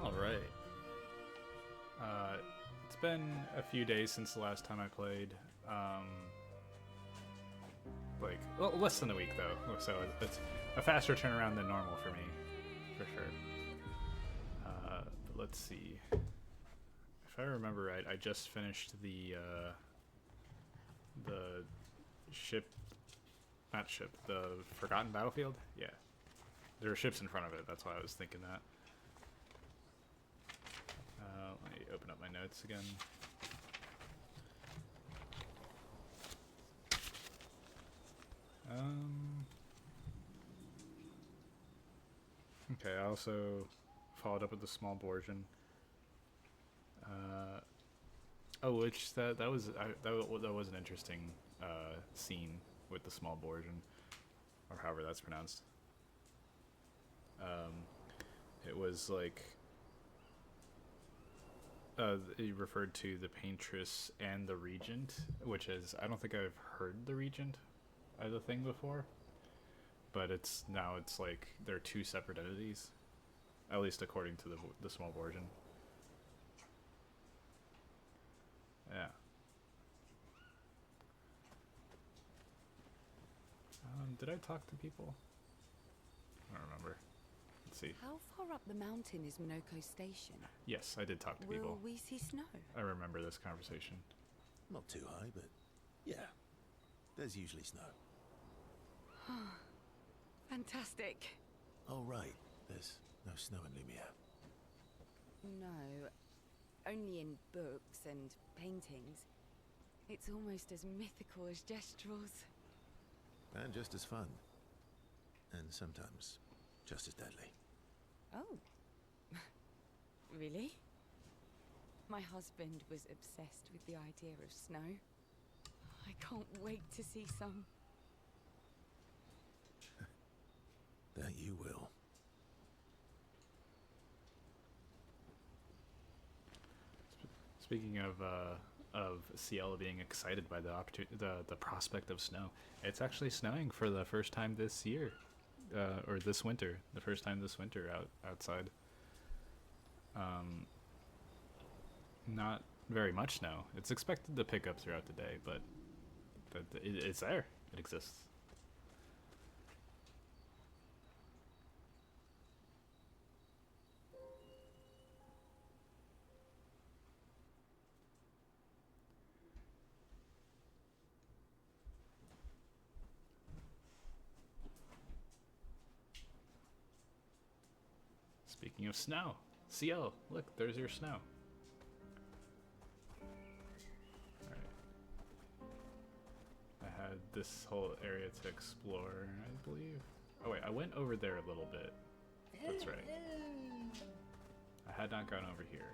Alright. It's been a few days since the last time I played. Well, less than a week though, so it's a faster turnaround than normal for me, for sure. But let's see. If I remember right, I just finished the ship, not ship, the Forgotten Battlefield? Yeah. There were ships in front of it, that's why I was thinking that. Let me open up my notes again. Okay, I also followed up with the small Borgian. Which that was that was an interesting scene with the small Borgian, or however that's pronounced. It was like it referred to the Paintress and the Regent, which is I don't think I've heard the Regent as a thing before, but it's like they're two separate entities, at least according to the small Borgian. Yeah. Did I talk to people? I don't remember. Let's see. How far up the mountain is Monoco Station? Yes, I did talk to people. Will we see snow? I remember this conversation. Not too high, but yeah, there's usually snow. Fantastic. Oh, right. There's no snow in Lumiere. No, only in books and paintings. It's almost as mythical as Gestrels. And just as fun. And sometimes just as deadly. Oh. Really? My husband was obsessed with the idea of snow. I can't wait to see some. That you will. Speaking of Ciela being excited by the prospect of snow, it's actually snowing for the first time this year, or this winter. The first time this winter outside. Not very much snow. It's expected to pick up throughout the day, but it's there. It exists. Speaking of snow, Ciel, look, there's your snow. Alright. I had this whole area to explore, I believe. Oh wait, I went over there a little bit. That's right. I had not gone over here.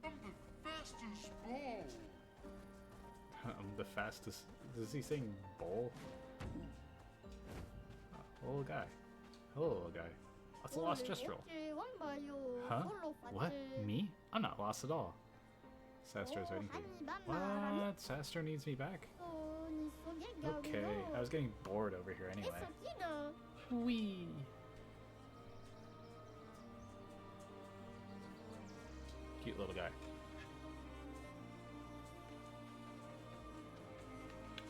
I'm the fastest ball. I'm the fastest. Is he saying bull? Little guy. Hello, little guy. What's a lost gestural? Huh? What? Me? I'm not lost at all. Sastra's waiting for you. What? Sastra needs me back? Okay, I was getting bored over here anyway. Whee! Cute little guy.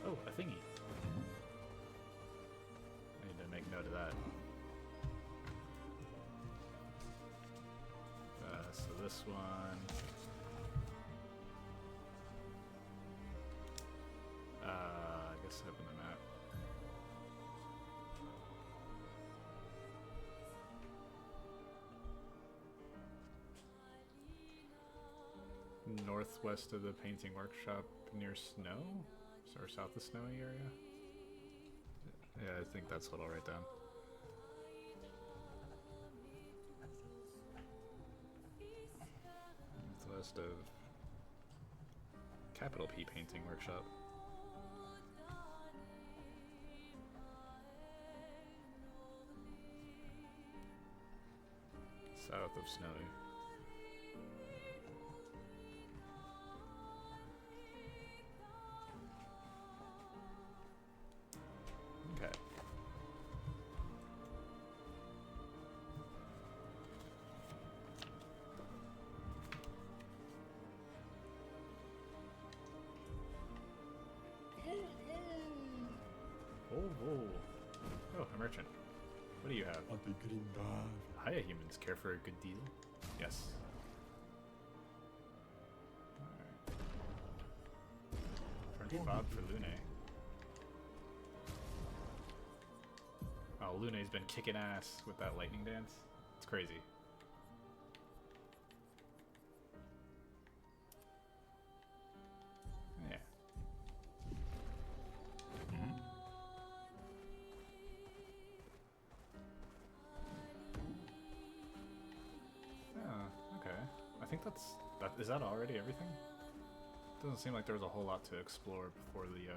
Oh, a thingy. I need to make note of that. So this one. I guess open the map. Northwest of the painting workshop near Snow? Or south of Snowy area? Yeah, I think that's what I'll write down. Northwest of capital P painting workshop. South of Snowy. Okay. Oh, a merchant. What do you have? Hiya, humans. Care for a good deal? Yes. Alright. French Bob for Lune. Oh, Lune's been kicking ass with that lightning dance. It's crazy. Yeah. Oh, okay. I think that is that already everything? Doesn't seem like there was a whole lot to explore before the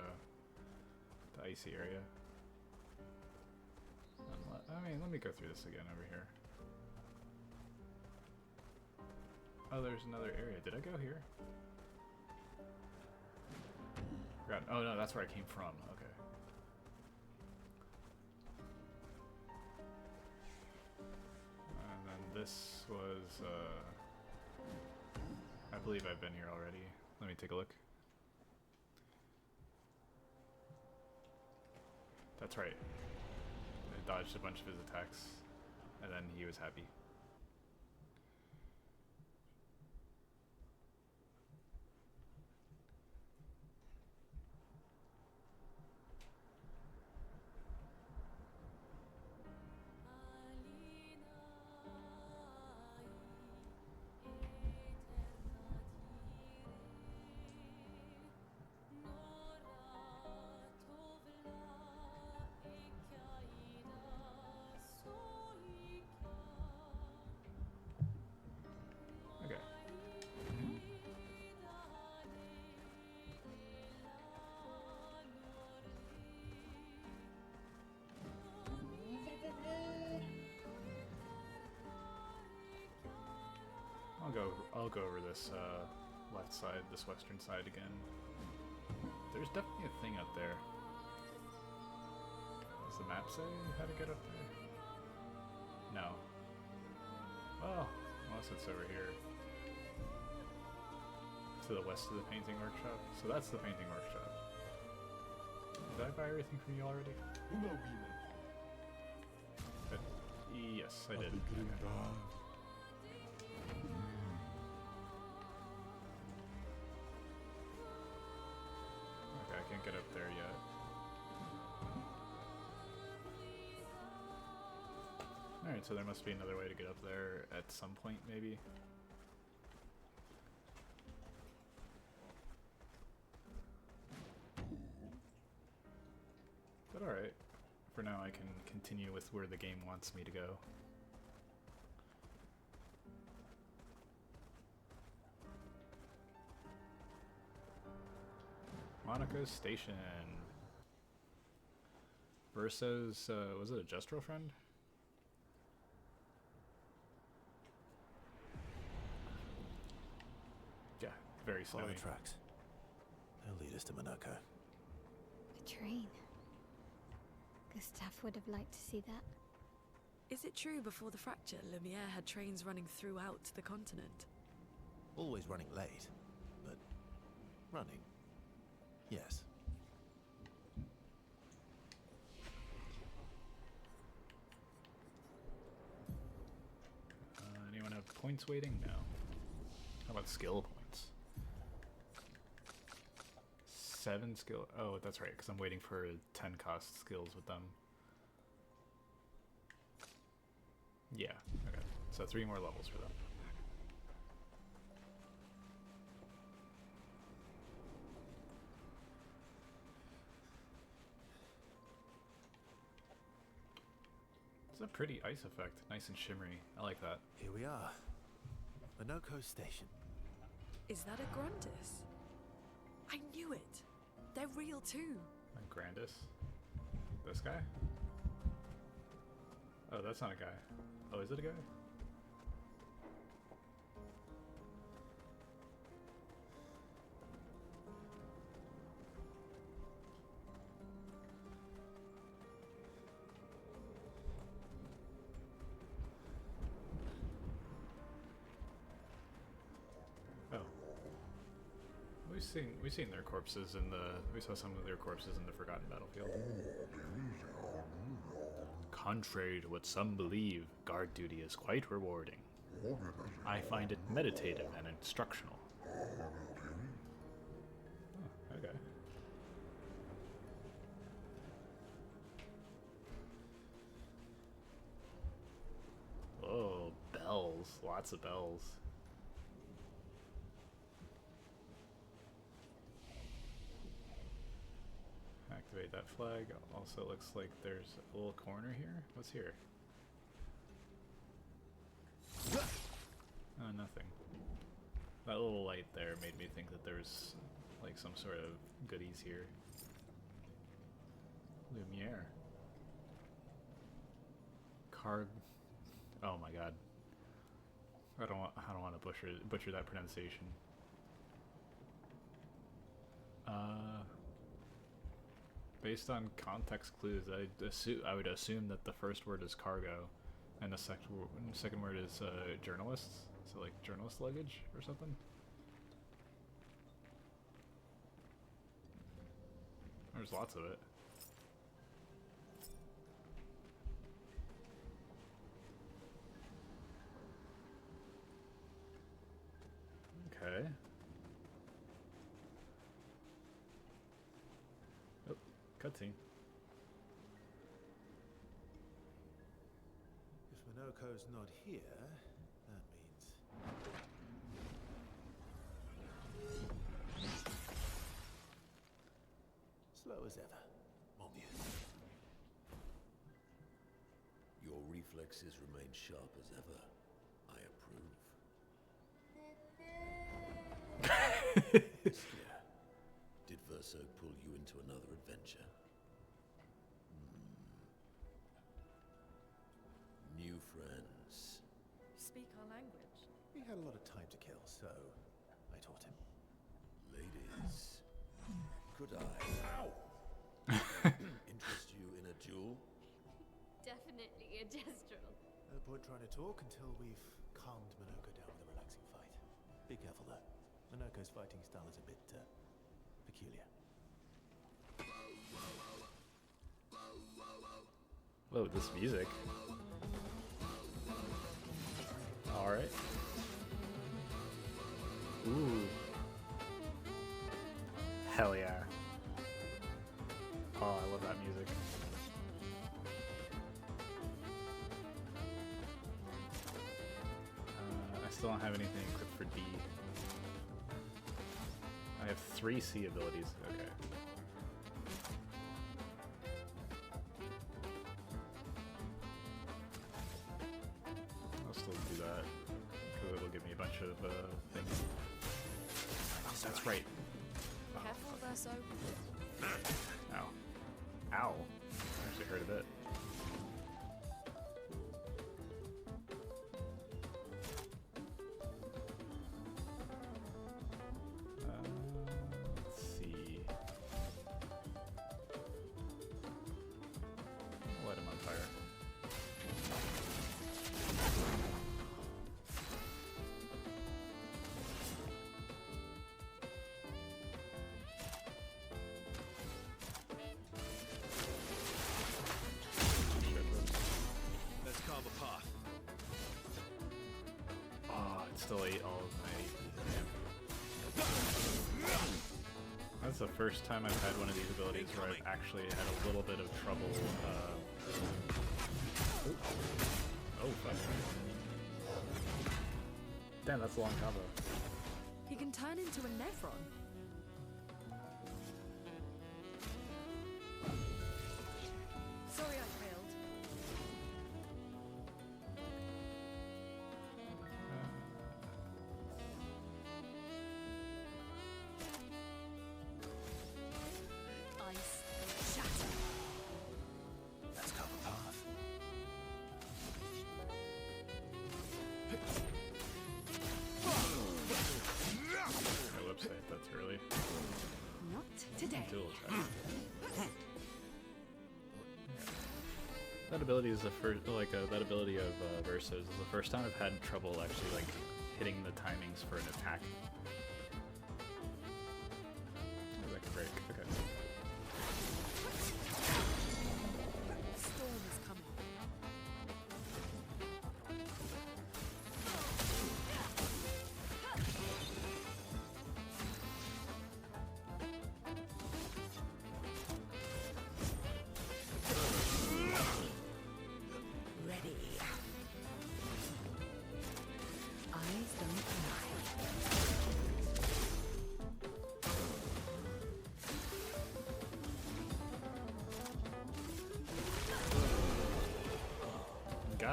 icy area. I mean, let me go through this again over here. Oh, there's another area. Did I go here? Forgot. Oh no, that's where I came from. Okay. And then this was, I believe I've been here already. Let me take a look. That's right. I dodged a bunch of his attacks, and then he was happy. I'll go over this left side, this western side again. There's definitely a thing up there. Does the map say how to get up there? No. Well, unless it's over here. To the west of the painting workshop. So that's the painting workshop. Did I buy everything from you already? Yes, I did. Okay, I can't get up there yet. Alright, so there must be another way to get up there at some point, maybe. But alright, for now I can continue with where the game wants me to go. Monoco Station. Verso's, was it a Just Girlfriend? Yeah, very Follow snowy. the tracks. They'll lead us to Monoco. A train. Gustav would have liked to see that. Is it true before the fracture, Lumiere had trains running throughout the continent? Always running late, but running. Yes. Anyone have points waiting? No. How about skill points? 7 skill. Oh, that's right, because I'm waiting for 10 cost skills with them. Yeah, okay. So 3 more levels for them. It's a pretty ice effect. Nice and shimmery. I like that. Here we are. Monoco Station. Is that a Grandis? I knew it! They're real too! A Grandis? This guy? Oh, that's not a guy. Oh, is it a guy? seen their corpses in the we saw some of their corpses in the Forgotten Battlefield. Contrary to what some believe, guard duty is quite rewarding. I find it meditative and instructional. Oh, okay. Oh, bells. Lots of bells. Activate that flag. Also looks like there's a little corner here. What's here? Oh, nothing. That little light there made me think that there's like some sort of goodies here. Lumiere. Card. Oh my god. I don't want to butcher that pronunciation. Based on context clues, I would assume that the first word is cargo, and the second word is journalists. So like journalist luggage or something. There's lots of it. Okay. Oh, cutscene. If Monoco's not here, that means... slow as ever, Monke. Your reflexes remain sharp as ever. I approve. Yeah. Did Verso pull you into another adventure? New friends. Speak our language. We had a lot of time to kill, so I taught him. Ladies, could I interest you in a duel? Definitely a gestural. No point trying to talk until we've calmed Monoco down with a relaxing fight. Be careful though. Monoco's fighting style is a bit peculiar. Whoa, this music. Alright. Ooh. Hell yeah. Oh, I love that music. I still don't have anything equipped for D. I have 3 C abilities. Okay. I'll still do that because it'll give me a bunch of things. Oh, that's right. Oh, Careful, Verso. ow. Ow. I actually hurt a bit. Let's see. I'll light him on fire. Let's carve a path. Oh, it still ate all of my That's the first time I've had one of these abilities where I've actually had a little bit of trouble. Oh, fuck. Damn, that's a long combo. He can turn into a Nevron. Sorry I failed. Ice shatter. Let's carve a path. Oh, whoops, I hit that too early. Not today. Dual attack. That ability is the first, like that ability of Verso's is the first time I've had trouble actually like hitting the timings for an attack.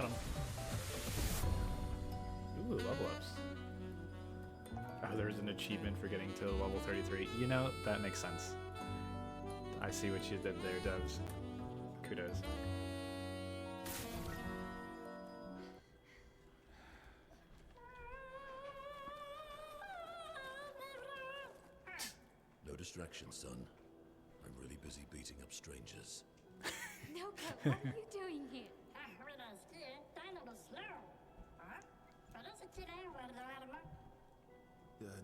got him. Ooh, level ups. Oh, there's an achievement for getting to level 33. You know, that makes sense. I see what you did there, devs. Kudos. No distraction, son. I'm really busy beating up strangers. Monoco, what are you doing here?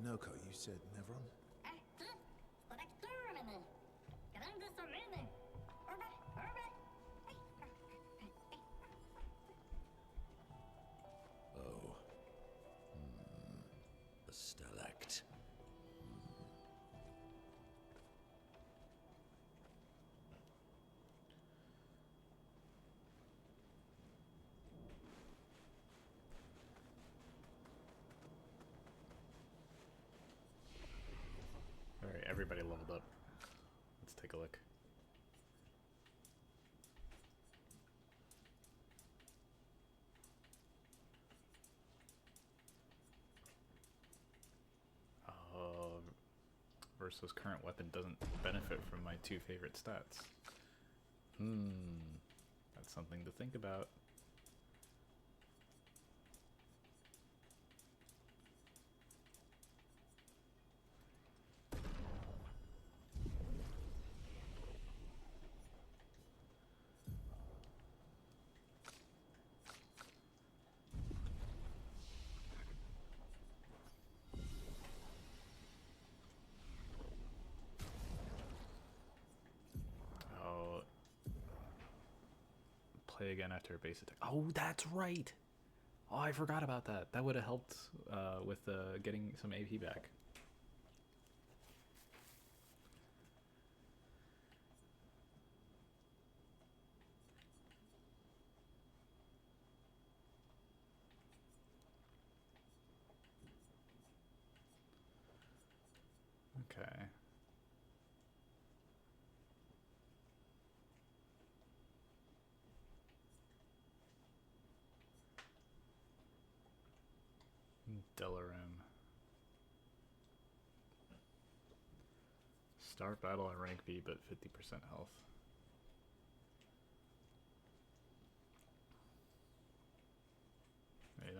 Monoco, you said Nevron? Oh. A stalact. Alright, everybody leveled up. Let's take a look. Versus current weapon doesn't benefit from my 2 favorite stats. That's something to think about. Play again after a base attack. Oh, that's right. Oh, I forgot about that. That would have helped with getting some AP back. Okay. Delaram. Start battle on rank B, but 50% health. Hey,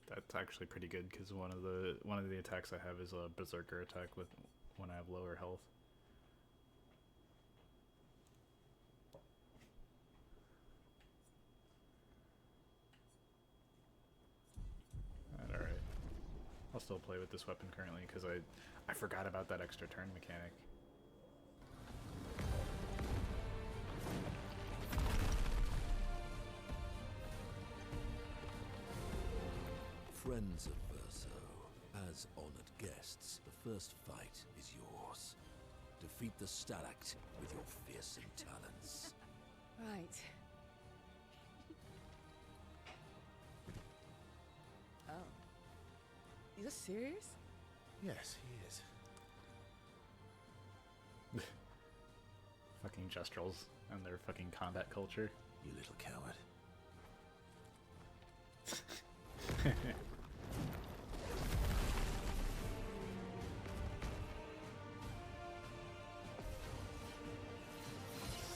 that's actually pretty good because one of the attacks I have is a berserker attack with when I have lower health. Alright. I'll still play with this weapon currently because I forgot about that extra turn mechanic. Friends of Verso, as honored guests, the first fight is yours. Defeat the Stalact with your fearsome talents. Right. Oh. You're serious? Yes, he is. Fucking Jestrels and their fucking combat culture. You little coward.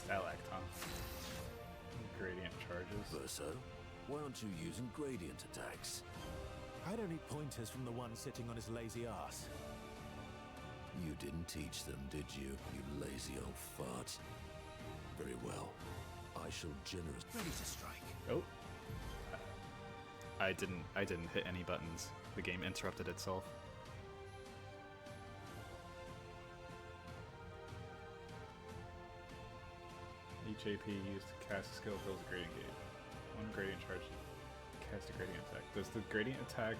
Stalact, huh? Gradient charges. Verso, why aren't you using gradient attacks? I don't need pointers from the one sitting on his lazy ass. You didn't teach them, did you, you lazy old fart? Very well. I shall ready to strike. Oh. I didn't hit any buttons. The game interrupted itself. Each AP used to cast a skill fills a gradient gauge. One gradient charge to cast a gradient attack. Does the gradient attack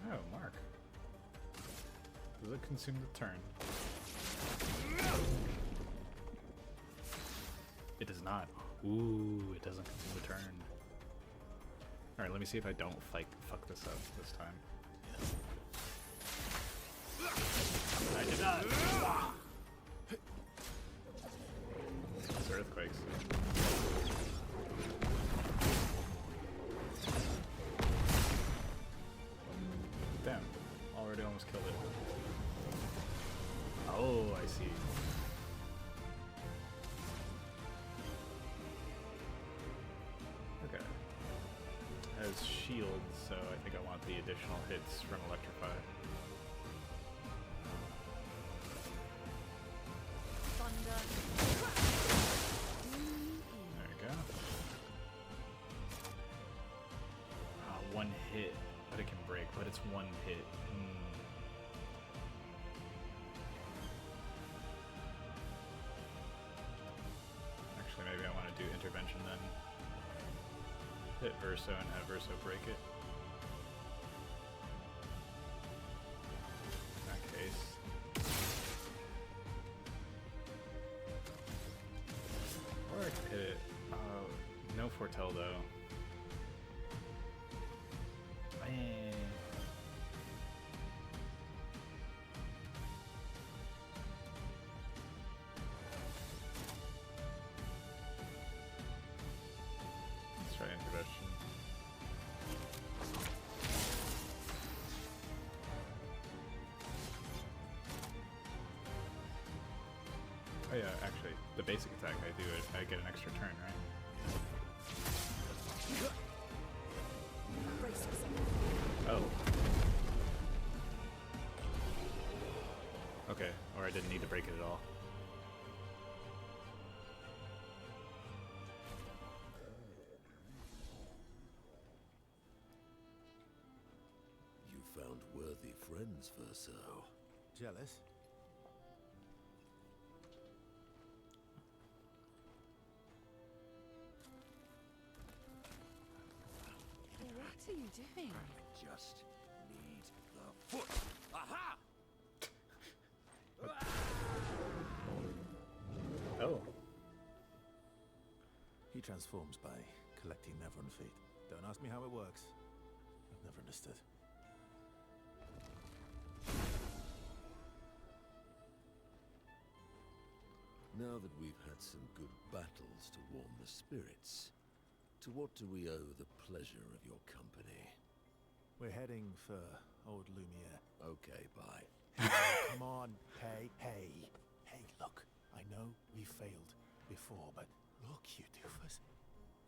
oh, Mark. Does it consume the turn? It does not. Ooh, it doesn't consume the turn. Alright, let me see if I don't fuck this up this time. I did not! Oh, I see. Okay. Has shield, so I think I want the additional hits from Electrify. Thunder. There we go. One hit, but it can break, but it's one hit. Actually, maybe I want to do intervention then. Hit Verso and have Verso break it. In that case. Or I could hit it. No Foretell though. Let's try intervention. Oh yeah, actually, the basic attack I do, I get an extra turn, right? Oh. Okay, or I didn't need to break it at all. You found worthy friends, Verso. Jealous? What are you doing? I just need the foot. Aha! Oh. He transforms by collecting Nevron feet. Don't ask me how it works. I've never understood. Now that we've had some good battles to warm the spirits, to what do we owe the pleasure of your company? We're heading for old Lumiere. Okay, bye. Come on. Hey, hey. Hey, look. I know we failed before, but look, you doofus.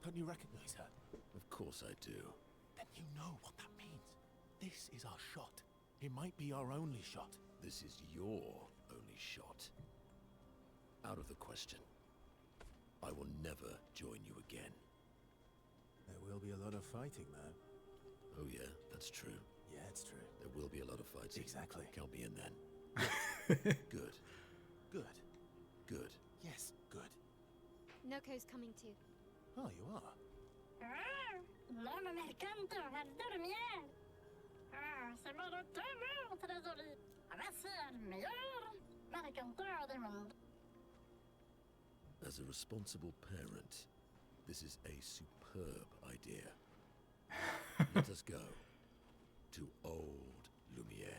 Don't you recognize her? Of course I do. Then you know what that means. This is our shot. It might be our only shot. This is your only shot. Out of the question. I will never join you again. There will be a lot of fighting, though. Oh yeah, that's true. Yeah, it's true. There will be a lot of fighting. Exactly. Count me in then. Good. Good. Good. Yes, good. Noco's coming too. Oh, you are? L'homme mercanto a dormir. C'est mon retour, trésorier. Voici le meilleur mercanteur du monde. As a responsible parent, this is a superb idea. Let us go to old Lumiere.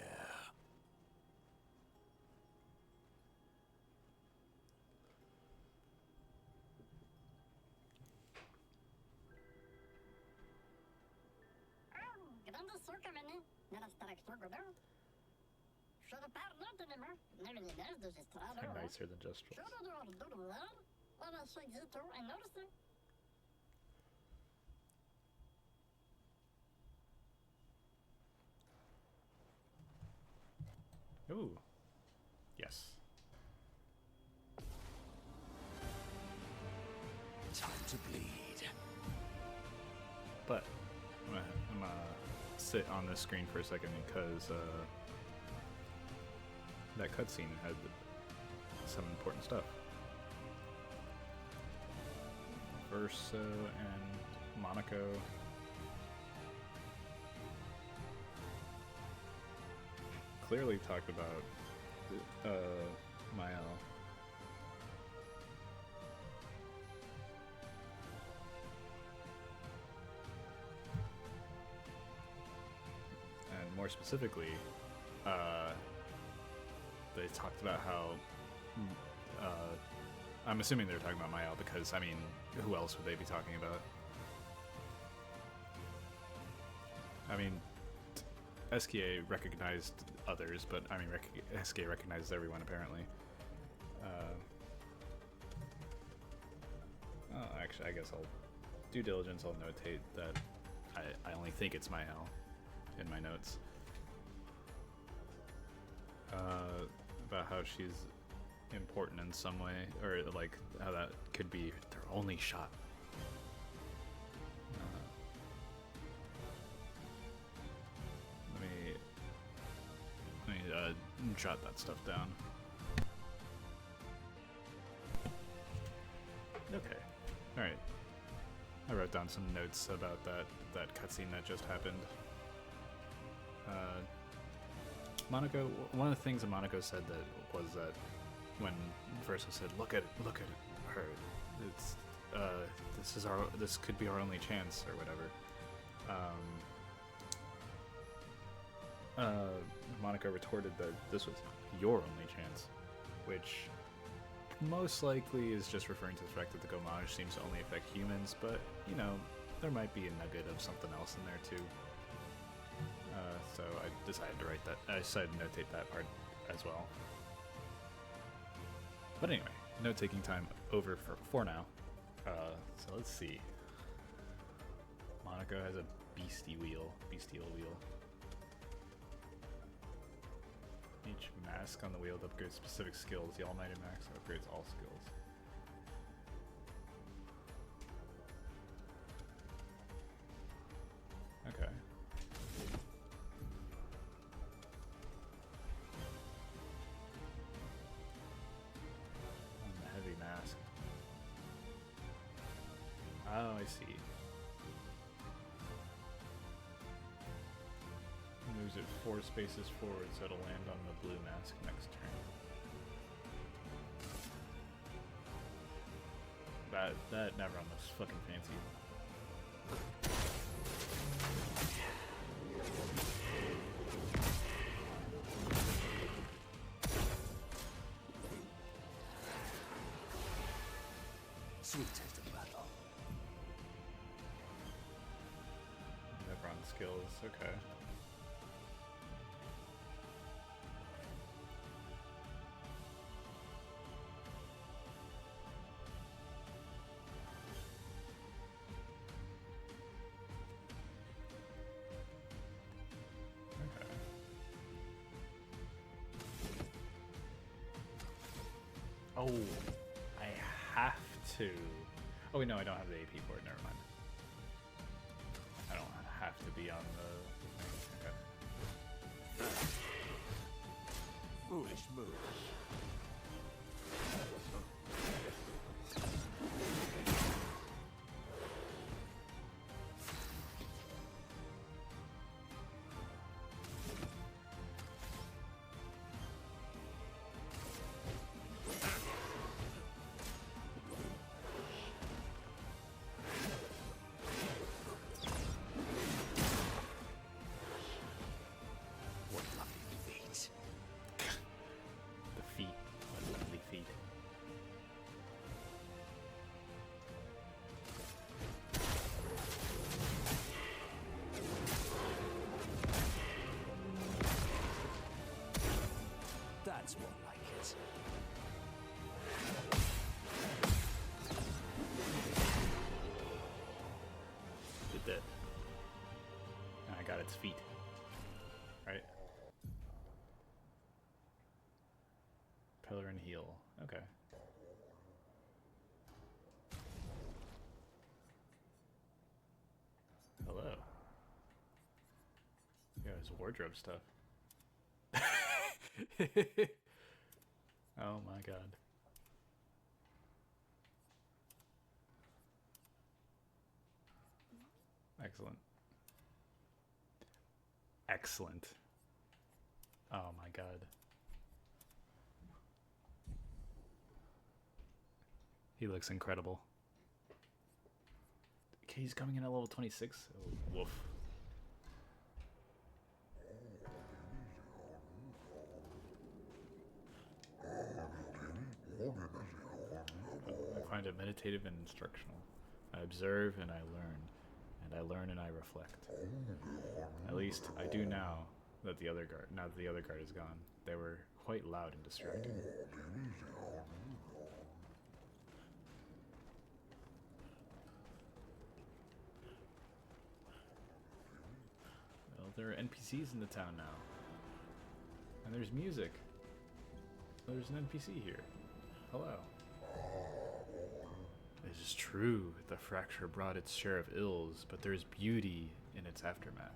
Grandisseur comme année, nella structure godin. Je repars lentement, nevenidez de gestrado. They're nicer than Jestrels. Je dois dormir, on a seguito e notice. Ooh. Yes. Time to bleed. But I'm gonna sit on this screen for a second because that cutscene had some important stuff. Verso and Monaco. Clearly talked about Mael. And more specifically, they talked about how I'm assuming they're talking about Mael because, I mean, who else would they be talking about? I mean, SKA recognized others, but I mean, SKA recognizes everyone apparently. Oh, actually, I guess I'll due diligence. I'll notate that I only think it's Mael in my notes. About how she's important in some way, or like how that could be their only shot. Let me jot that stuff down. Okay, all right. I wrote down some notes about that cutscene that just happened. Monaco. One of the things that Monaco said that was that when Versa said, "Look at her. It's this could be our only chance," or whatever. Monaco retorted that this was your only chance, which most likely is just referring to the fact that the Gomage seems to only affect humans, but you know, there might be a nugget of something else in there too. So I decided to write that. I decided to notate that part as well. But anyway, note-taking time over for now. So let's see. Monaco has a bestial wheel. Each mask on the wheel upgrades specific skills. The Almighty Mask upgrades all skills. Okay. And the heavy mask. Oh, I see. Moves it 4 spaces forward, so it'll land on the blue mask next turn. That never looks fucking fancy. Sweet taste of battle. Never on skills, okay. Oh, I have to. Oh wait, no, I don't have the AP for it. Never mind. I don't have to be on the. Okay. Foolish move. That's more like it. Did that. And I got its feet. Right? Pillar and heel. Okay. Hello. Yeah, there's wardrobe stuff. Oh my god. Excellent. Excellent. Oh my god. He looks incredible. Okay, he's coming in at level 26. Oh, woof. I find it meditative and instructional. I observe and I learn, and I learn and I reflect. At least I do now, that the other guard, now that the other guard is gone. They were quite loud and distracting. Well, there are NPCs in the town now. And there's music. There's an NPC here. Hello. It is true, the fracture brought its share of ills, but there's beauty in its aftermath.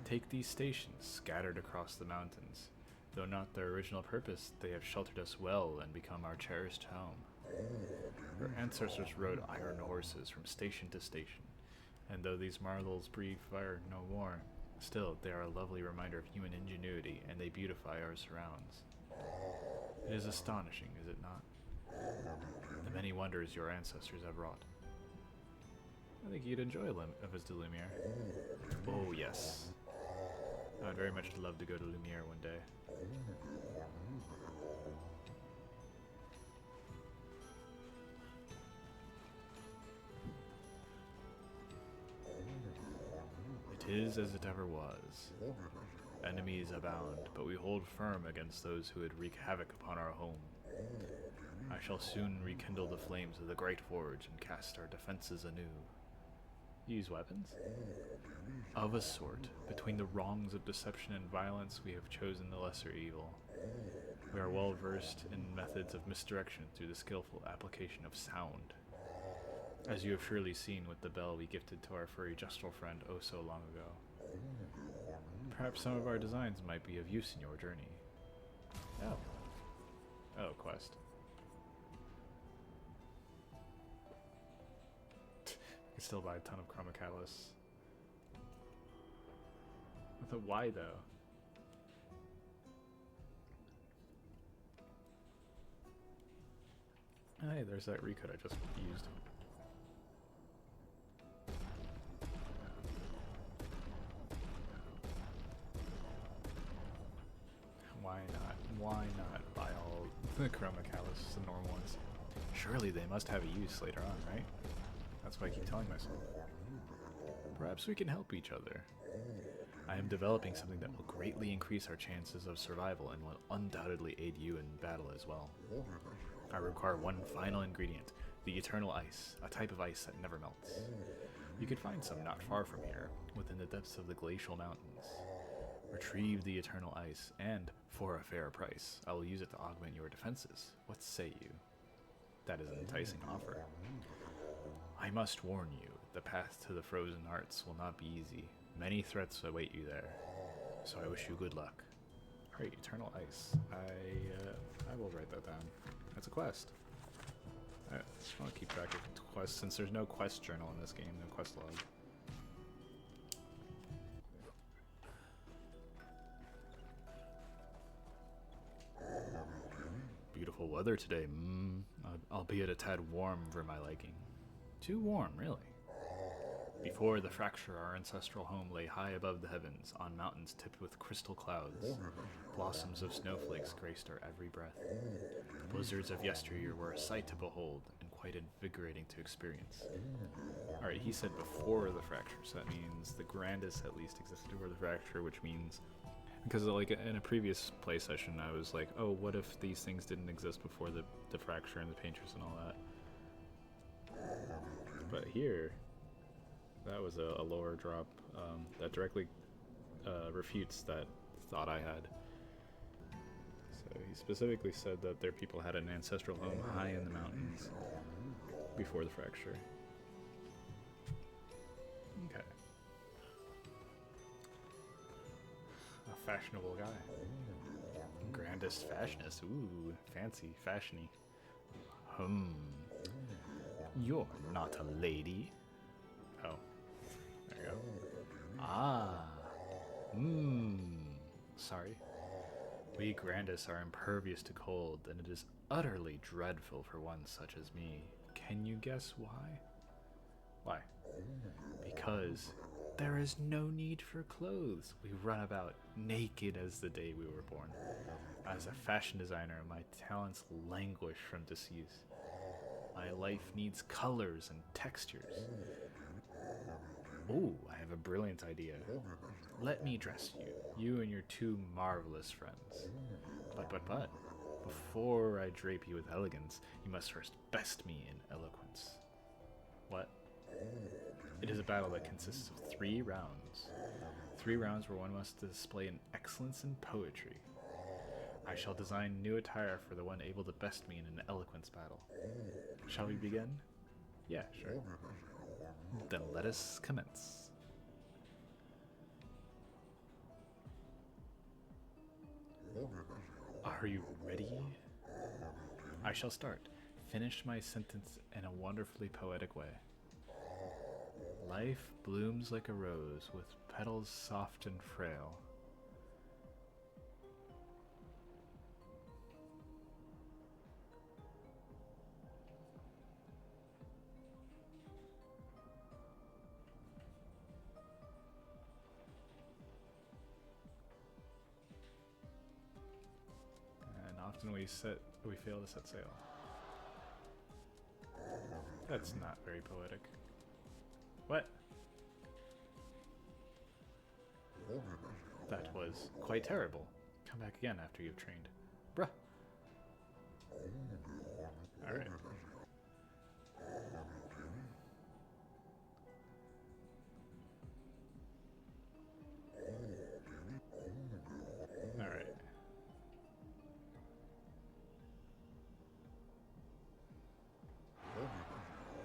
Take these stations scattered across the mountains. Though not their original purpose, they have sheltered us well and become our cherished home. Our ancestors rode iron horses from station to station, and though these marvels breathe fire no more, still they are a lovely reminder of human ingenuity, and they beautify our surrounds. It is astonishing, is it not? The many wonders your ancestors have wrought. I think you'd enjoy a visit to Lumiere. Oh yes. I would very much love to go to Lumiere one day. It is as it ever was. Enemies abound, but we hold firm against those who would wreak havoc upon our home. I shall soon rekindle the flames of the Great Forge and cast our defenses anew. Use weapons? Of a sort. Between the wrongs of deception and violence, we have chosen the lesser evil. We are well versed in methods of misdirection through the skillful application of sound. As you have surely seen with the bell we gifted to our furry gestural friend oh so long ago. Perhaps some of our designs might be of use in your journey. Oh. Oh, quest. I can still buy a ton of Chromacalis. But why though? Hey, there's that recode I just used. Why not? Why not buy all the Chromacalis, the normal ones? Surely they must have a use later on, right? That's what I keep telling myself. Perhaps we can help each other. I am developing something that will greatly increase our chances of survival and will undoubtedly aid you in battle as well. I require one final ingredient, the eternal ice, a type of ice that never melts. You could find some not far from here, within the depths of the glacial mountains. Retrieve the eternal ice, and, for a fair price, I will use it to augment your defenses. What say you? That is an enticing offer. I must warn you, the path to the Frozen Hearts will not be easy. Many threats await you there, so I wish you good luck. Alright, eternal ice. I will write that down. That's a quest. I want to keep track of quests since there's no quest journal in this game, no quest log. Beautiful weather today, albeit a tad warm for my liking. Too warm, really. Before the fracture, our ancestral home lay high above the heavens, on mountains tipped with crystal clouds. Blossoms of snowflakes graced our every breath. The blizzards of yesteryear were a sight to behold, and quite invigorating to experience. Alright, he said before the fracture, so that means the Grandis at least existed before the fracture, which means... Because like in a previous play session, I was like, oh, what if these things didn't exist before the fracture and the painters and all that? But here... That was a lower drop that directly refutes that thought I had. So he specifically said that their people had an ancestral home high in the mountains before the fracture. Okay. A fashionable guy. Grandest fashionist. Ooh, fancy, fashiony. You're not a lady. Oh. There you go. Ah. Sorry. We Grandis are impervious to cold, and it is utterly dreadful for one such as me. Can you guess why? Why? Because there is no need for clothes. We run about naked as the day we were born. As a fashion designer, my talents languish from disuse. My life needs colors and textures. Ooh, I have a brilliant idea. Let me dress you, you and your two marvelous friends. But, before I drape you with elegance, you must first best me in eloquence. What? It is a battle that consists of 3 rounds. 3 rounds where one must display an excellence in poetry. I shall design new attire for the one able to best me in an eloquence battle. Shall we begin? Yeah, sure. Then let us commence. Are you ready? I shall start. Finish my sentence in a wonderfully poetic way. Life blooms like a rose with petals soft and frail. And often we fail to set sail. That's not very poetic. What? That was quite terrible. Come back again after you've trained. Bruh. Alright. Alright.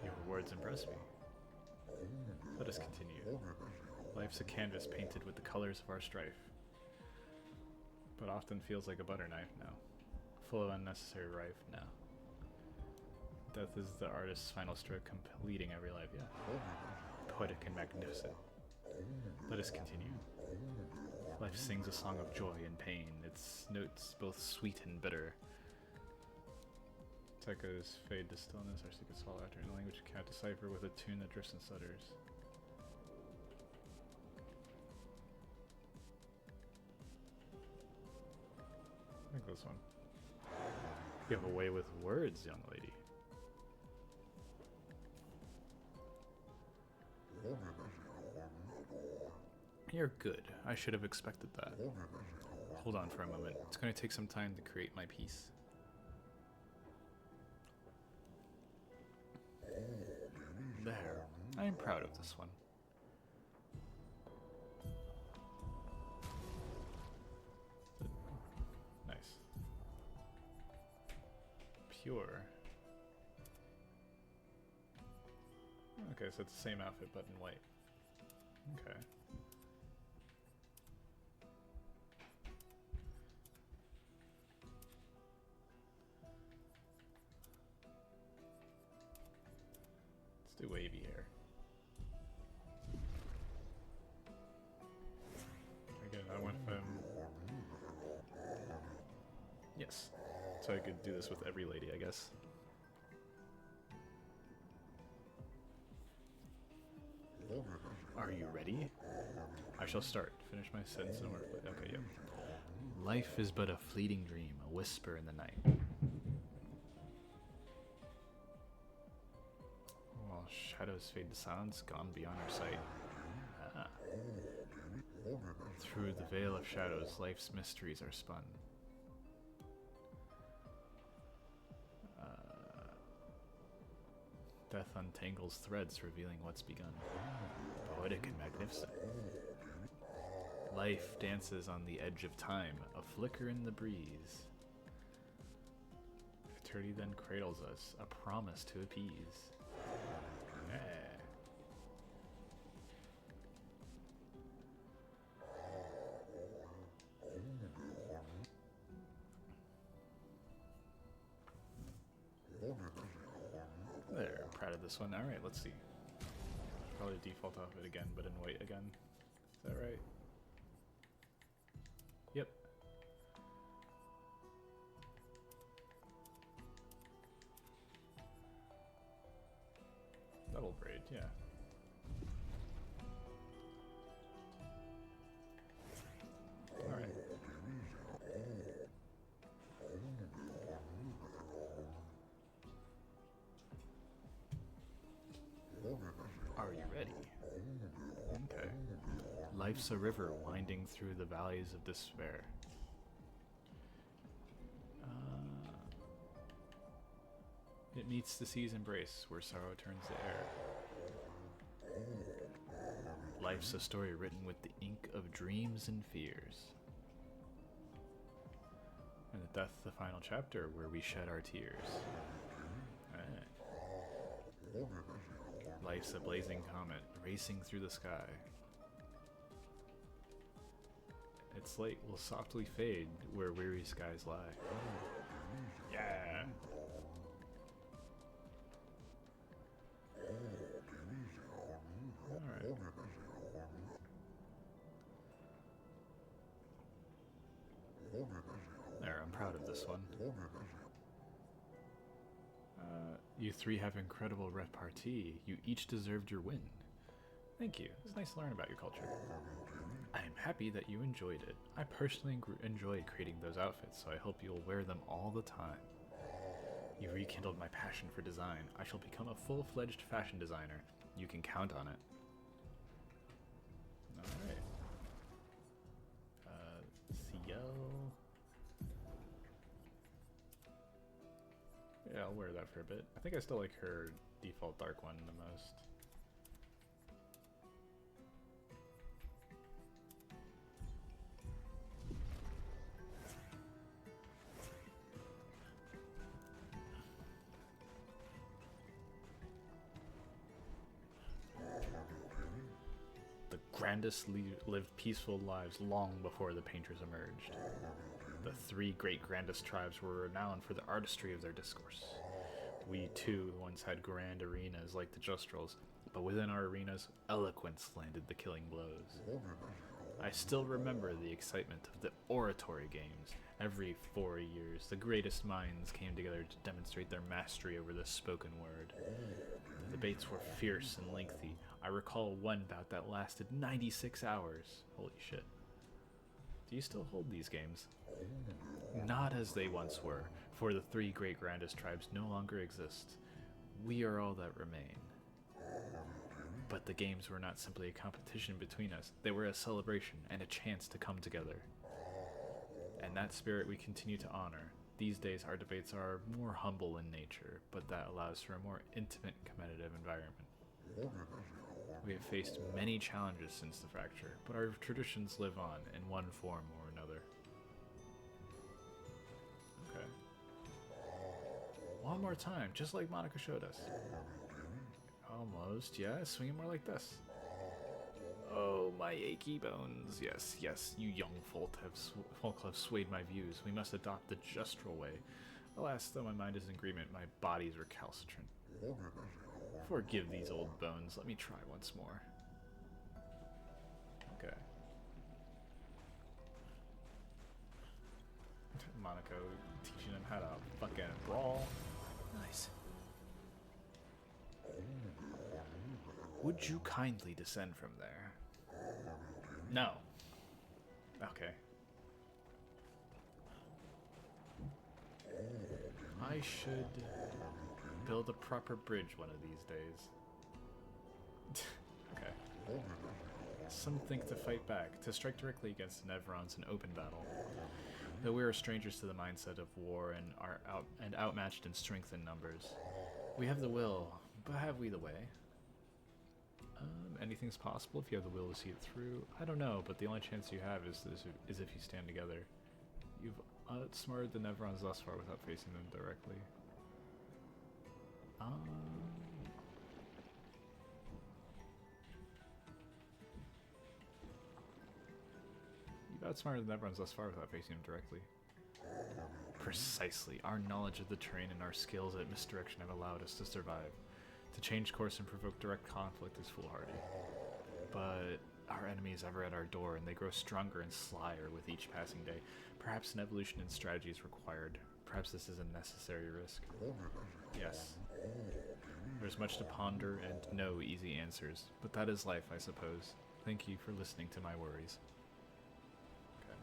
Your words impress me. Let us continue. Life's a canvas painted with the colors of our strife, but often feels like a butter knife now, full of unnecessary rife now. Death is the artist's final stroke, completing every life, yeah. Poetic and magnificent. Let us continue. Life sings a song of joy and pain, its notes both sweet and bitter. Its echoes fade to stillness, our secrets fall after in a language you can't decipher with a tune that drifts and stutters. I think this one. You have a way with words, young lady. You're good. I should have expected that. Hold on for a moment. It's going to take some time to create my piece. There. I am proud of this one. Nice. Pure. Okay, so it's the same outfit but in white. Okay. Let's do wavy hair. Again, I went from... Yes. So I could do this with every lady, I guess. Are you ready? I shall start. Finish my sentence and work. Okay, yep. Life is but a fleeting dream, a whisper in the night. While shadows fade to silence, gone beyond our sight. Ah. Through the veil of shadows, life's mysteries are spun. Death untangles threads, revealing what's begun. Poetic and magnificent. Life dances on the edge of time, a flicker in the breeze. Eternity then cradles us, a promise to appease. Yeah. There, I'm proud of this one. Alright, let's see. Probably default off it again, but in white again. Is that right? Yep. Double braid, yeah. Alright. Are you ready? Life's a river winding through the valleys of despair. It meets the sea's embrace, where sorrow turns to air. Life's a story written with the ink of dreams and fears. And the death, the final chapter, where we shed our tears. Alright. Life's a blazing comet, racing through the sky. Its light will softly fade where weary skies lie. Yeah! Alright. There, I'm proud of this one. You three have incredible repartee. You each deserved your win. Thank you. It's nice to learn about your culture. I am happy that you enjoyed it. I personally enjoyed creating those outfits, so I hope you'll wear them all the time. You rekindled my passion for design. I shall become a full-fledged fashion designer. You can count on it. Alright. CL. Yeah, I'll wear that for a bit. I think I still like her default dark one the most. The grandest lived peaceful lives long before the painters emerged. The three great grandest tribes were renowned for the artistry of their discourse. We, too, once had grand arenas like the Justrals, but within our arenas, eloquence landed the killing blows. I still remember the excitement of the oratory games. Every 4 years, the greatest minds came together to demonstrate their mastery over the spoken word. The debates were fierce and lengthy. I recall one bout that lasted 96 hours. Holy shit. Do you still hold these games? Not as they once were, for the three great grandest tribes no longer exist. We are all that remain. But the games were not simply a competition between us. They were a celebration and a chance to come together. And that spirit we continue to honor. These days our debates are more humble in nature, but that allows for a more intimate competitive environment. We have faced many challenges since the fracture, but our traditions live on in one form or another. Okay. One more time, just like Monoco showed us. Almost, yeah, swing it more like this. Oh, my achy bones. Yes, yes, you young folk have swayed my views. We must adopt the Justral way. Alas, though my mind is in agreement, my body is recalcitrant. Forgive these old bones. Let me try once more. Okay. Monoco teaching him how to fucking brawl. Nice. Would you kindly descend from there? No. Okay. I should build a proper bridge one of these days. Okay. Some think to fight back, to strike directly against the Nevrons in open battle. Though we are strangers to the mindset of war and are outmatched in strength and numbers. We have the will, but have we the way? Anything's possible if you have the will to see it through. I don't know, but the only chance you have is if you stand together. You've outsmarted the Nevrons thus far without facing them directly. You've outsmarted the Nevrons thus far without facing them directly. Precisely. Our knowledge of the terrain and our skills at misdirection have allowed us to survive. To change course and provoke direct conflict is foolhardy. But our enemy is ever at our door, and they grow stronger and slyer with each passing day. Perhaps an evolution in strategy is required. Perhaps this is a necessary risk. Yes. There's much to ponder and no easy answers, but that is life, I suppose. Thank you for listening to my worries. Okay.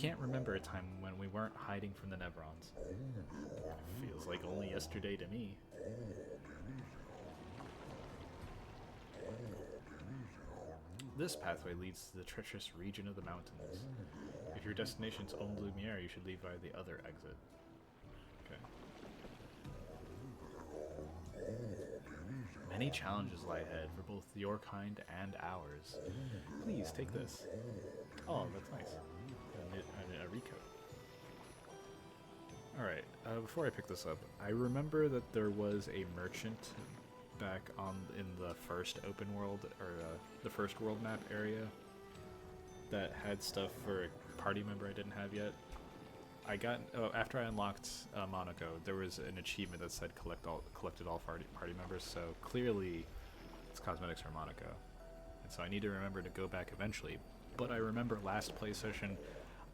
can't remember a time when we weren't hiding from the Nevrons. Feels like only yesterday to me. This pathway leads to the treacherous region of the mountains. If your destination's Ombre Lumiere, you should leave by the other exit. Okay. Many challenges lie ahead for both your kind and ours. Please take this. Oh, that's nice. A recoat. Alright, before I pick this up, I remember that there was a merchant back in the first open world, or the first world map area, that had stuff for a party member I didn't have yet. After I unlocked Monaco, there was an achievement that said collected all party members, so clearly it's cosmetics for Monaco. And so I need to remember to go back eventually. But I remember last play session,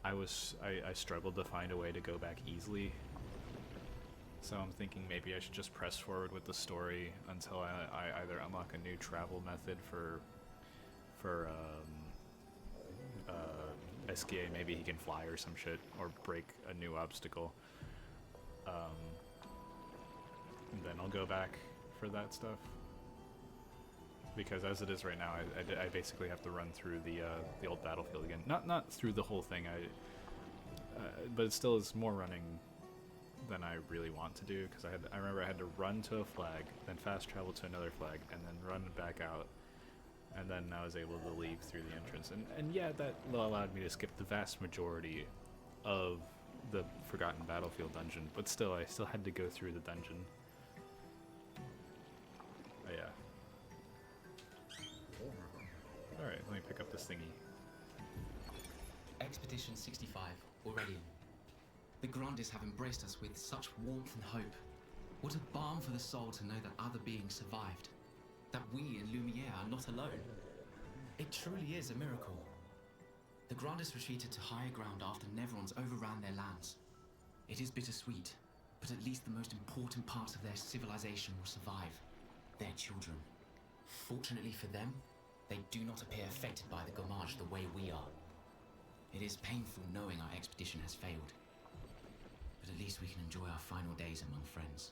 I struggled to find a way to go back easily. So I'm thinking maybe I should just press forward with the story until I either unlock a new travel method for SKA, maybe he can fly or some shit, or break a new obstacle. And then I'll go back for that stuff. Because as it is right now, I basically have to run through the old battlefield again. Not through the whole thing, but it still is more running than I really want to do, because I remember I had to run to a flag, then fast travel to another flag, and then run back out, and then I was able to leave through the entrance. And yeah, that allowed me to skip the vast majority of the Forgotten Battlefield dungeon, but still, I still had to go through the dungeon. But yeah. Alright, let me pick up this thingy. Expedition 65, Aurelian. The Grandes have embraced us with such warmth and hope. What a balm for the soul to know that other beings survived. That we in Lumiere are not alone. It truly is a miracle. The Grandes retreated to higher ground after Nevrons overran their lands. It is bittersweet, but at least the most important parts of their civilization will survive. Their children. Fortunately for them, they do not appear affected by the Gommage the way we are. It is painful knowing our expedition has failed. But at least we can enjoy our final days among friends.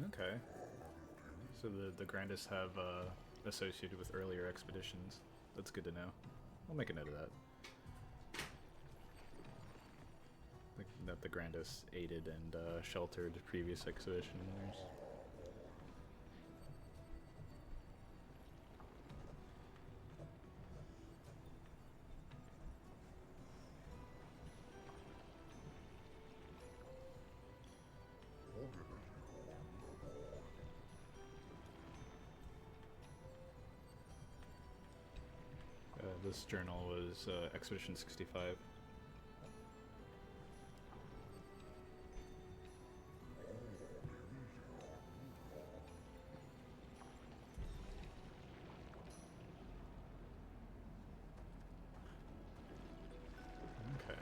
Okay. So the Grandes have associated with earlier expeditions. That's good to know. I'll make a note of that. That the Grandes aided and sheltered previous expeditioners. This journal was Expedition 65. Okay.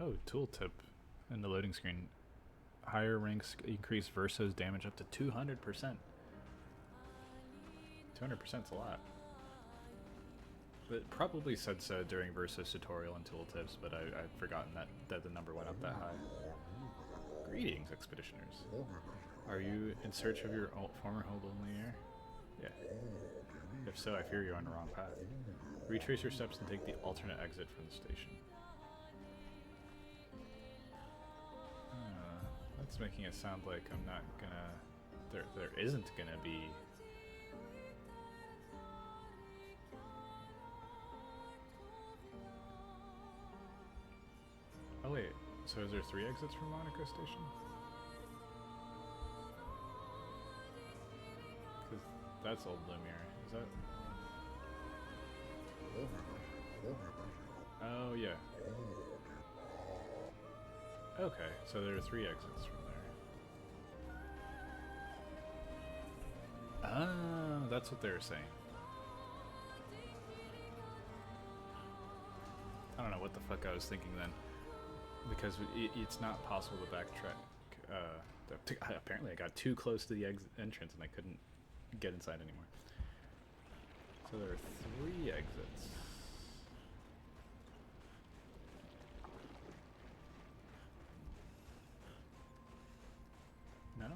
Oh, tooltip in the loading screen. Higher ranks increase Verso's damage up to 200%. 200% is a lot. It probably said so during Verso's tutorial and tooltips, but I'd forgotten that the number went up that high. Greetings, expeditioners. Are you in search of your former home in the air? Yeah. If so, I fear you're on the wrong path. Retrace your steps and take the alternate exit from the station. That's making it sound like I'm not gonna... There isn't gonna be... Oh wait, so is there 3 exits from Monaco Station? Because that's Old Lumiere, is that... Oh yeah. Okay, so there are 3 exits from there. Oh, that's what they were saying. I don't what the fuck I was thinking then, because it's not possible to backtrack. Apparently I got too close to the entrance and I couldn't get inside anymore. So there are 3 exits. No.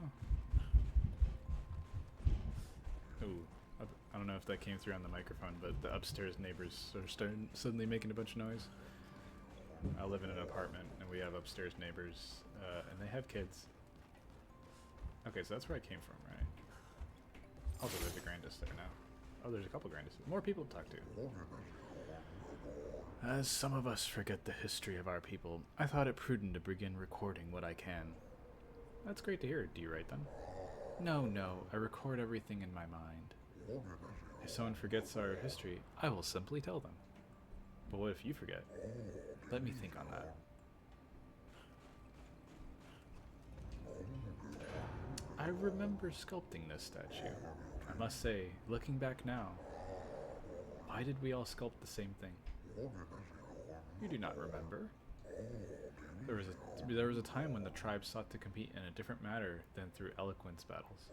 Ooh, I don't know if that came through on the microphone, but the upstairs neighbors are suddenly making a bunch of noise. I live in an apartment, and we have upstairs neighbors, and they have kids. Okay, so that's where I came from, right? Also, there's a Grandis there now. Oh, there's a couple Grandis. More people to talk to. As some of us forget the history of our people, I thought it prudent to begin recording what I can. That's great to hear. Do you write them? No, I record everything in my mind. If someone forgets our history, I will simply tell them. But what if you forget? Let me think on that. I remember sculpting this statue. I must say, looking back now, why did we all sculpt the same thing? You do not remember? There was a time when the tribe sought to compete in a different manner than through eloquence battles.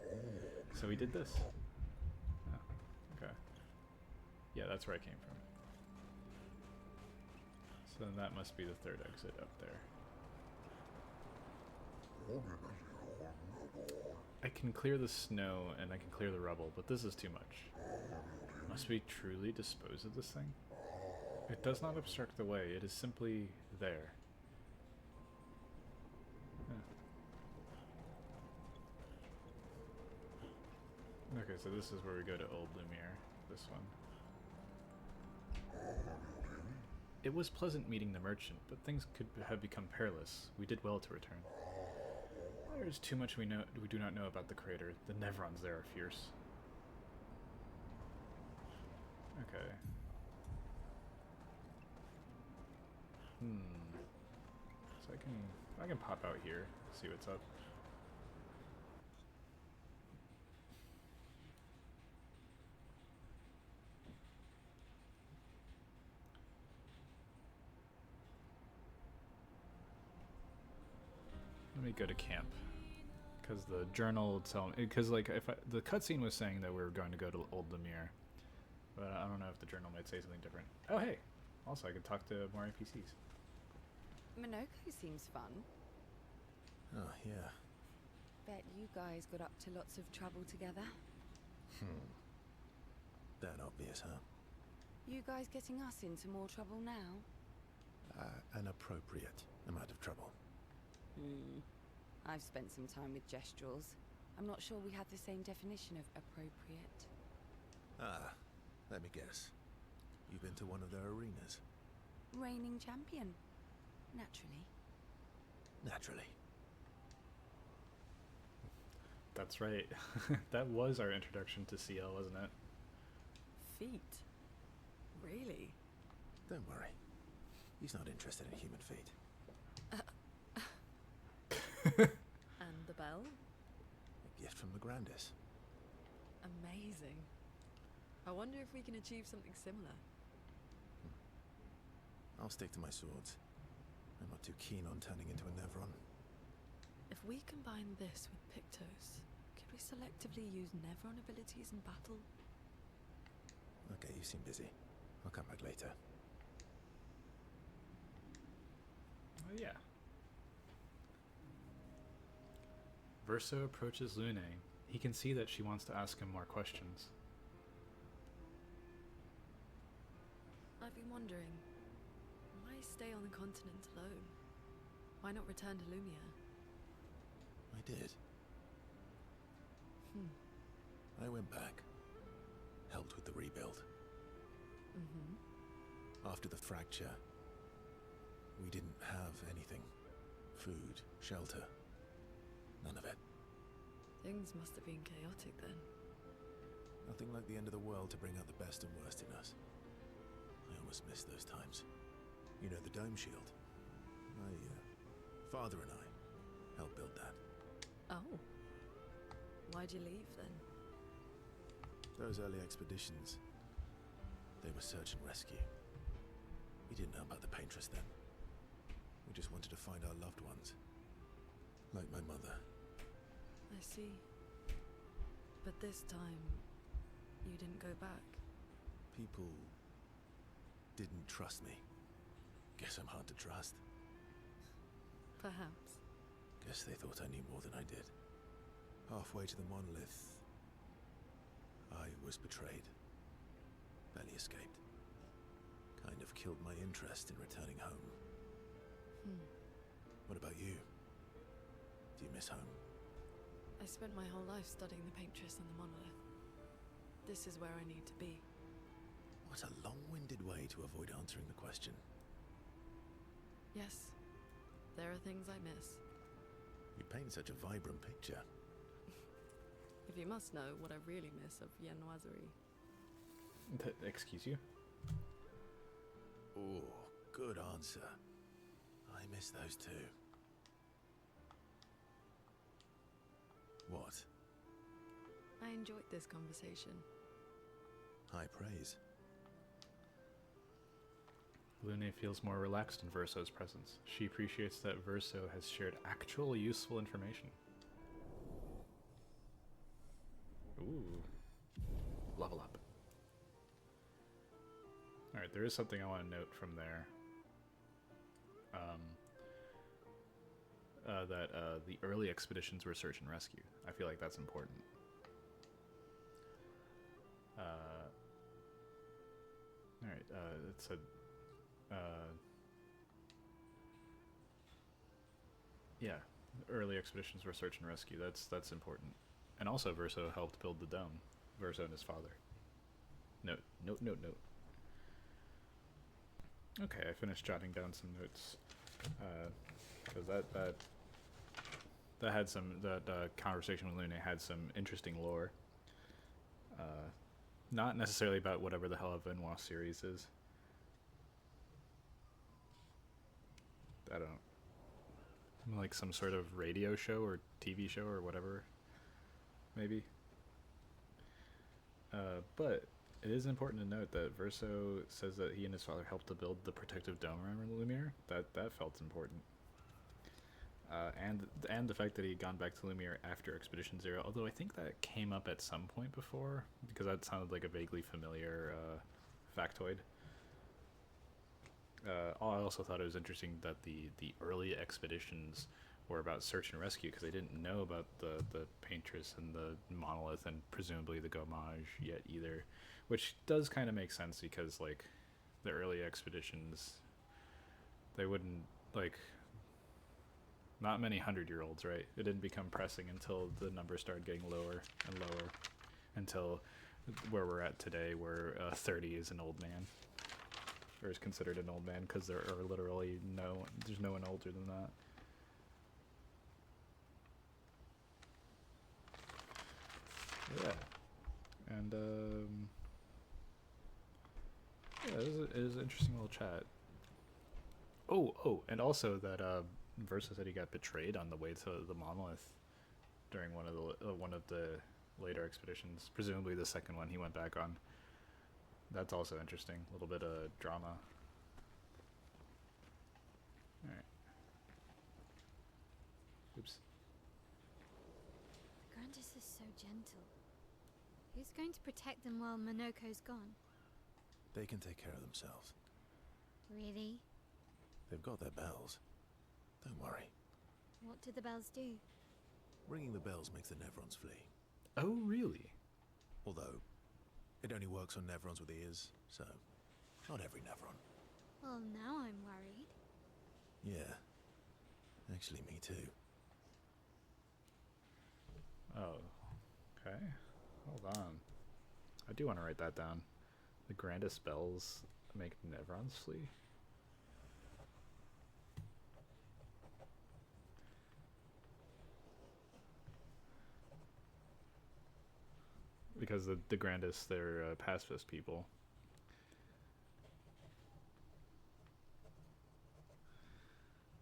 So we did this. Oh, okay. Yeah, that's where I came from. So then that must be the 3rd exit up there. I can clear the snow and I can clear the rubble, but this is too much. Must we truly dispose of this thing? It does not obstruct the way, it is simply there. Okay, so this is where we go to Old Lumiere, this one. It was pleasant meeting the merchant, but things could have become perilous. We did well to return. There is too much we do not know about the crater. The Nevrons there are fierce. Okay. So I can pop out here, see what's up. Let me go to camp, because the journal will tell me. Because like the cutscene was saying that we were going to go to Old Lumiere, but I don't know if the journal might say something different. Oh hey, also I could talk to more NPCs. Monoco seems fun. Oh, yeah. Bet you guys got up to lots of trouble together. That obvious, huh? You guys getting us into more trouble now? An appropriate amount of trouble. I've spent some time with Gestrals. I'm not sure we have the same definition of appropriate. Let me guess. You've been to one of their arenas? Reigning champion. Naturally. Naturally. That's right. That was our introduction to CL, wasn't it? Feet? Really? Don't worry. He's not interested in human feet. And the bell? A gift from the Grandis. Amazing. I wonder if we can achieve something similar. I'll stick to my swords. I'm not too keen on turning into a Nevron. If we combine this with Pictos, could we selectively use Nevron abilities in battle? Okay, you seem busy. I'll come back later. Oh yeah. Verso approaches Lune. He can see that she wants to ask him more questions. I've been wondering, why stay on the continent alone? Why not return to Lumiere? I did. I went back. Helped with the rebuild. After the fracture, we didn't have anything. Food, shelter. None of it. Things must have been chaotic then. Nothing like the end of the world to bring out the best and worst in us. I almost miss those times. You know, the dome shield. My father and I helped build that. Oh. Why'd you leave then? Those early expeditions, they were search and rescue. We didn't know about the paintress then. We just wanted to find our loved ones. Like my mother. I see. But this time, you didn't go back. People didn't trust me. Guess I'm hard to trust. Perhaps. Guess they thought I knew more than I did. Halfway to the monolith, I was betrayed. Barely escaped. Kind of killed my interest in returning home. What about you? Do you miss home? I spent my whole life studying the paintress and the monolith. This is where I need to be. What a long-winded way to avoid answering the question. Yes, there are things I miss. You paint such a vibrant picture. If you must know what I really miss of Viennoiserie. Excuse you? Oh, good answer. I miss those too. What? I enjoyed this conversation. High praise. Lune feels more relaxed in Verso's presence. She appreciates that Verso has shared actual useful information. Ooh. Level up. Alright, there is something I want to note from there. That the early expeditions were search and rescue. I feel like that's important. Alright, it said... yeah, early expeditions were search and rescue. That's important. And also Verso helped build the dome. Verso and his father. Note. Okay, I finished jotting down some notes. Because that had some... That conversation with Lune had some interesting lore. Not necessarily about whatever the hell a Venois series is. I don't... Like some sort of radio show or TV show or whatever. Maybe. But it is important to note that Verso says that he and his father helped to build the protective dome around Lumiere. That felt important. And the fact that he'd gone back to Lumiere after Expedition Zero, although I think that came up at some point before, because that sounded like a vaguely familiar factoid. I also thought it was interesting that the early expeditions were about search and rescue, because they didn't know about the paintress and the monolith and presumably the Gommage yet either, which does kind of make sense, because like the early expeditions, they wouldn't, like, not many 100-year-olds, right? It didn't become pressing until the numbers started getting lower and lower, until where we're at today, where 30 is an old man, or is considered an old man, because there are literally there's no one older than that. Yeah, and yeah, it was an interesting little chat. Oh, and also that Verso said he got betrayed on the way to the monolith during one of the later expeditions, presumably the second one he went back on. That's also interesting. A little bit of drama. Alright. Oops. The Grandis is so gentle. Who's going to protect them while Monoco's gone? They can take care of themselves. Really? They've got their bells. Don't worry. What do the bells do? Ringing the bells makes the Nevrons flee. Oh, really? Although, it only works on Nevrons with ears, so not every Nevron. Well, now I'm worried. Yeah. Actually, me too. Oh, okay. Hold on. I do want to write that down. The grandest bells make Nevrons flee? Because the grandest, they're pacifist people.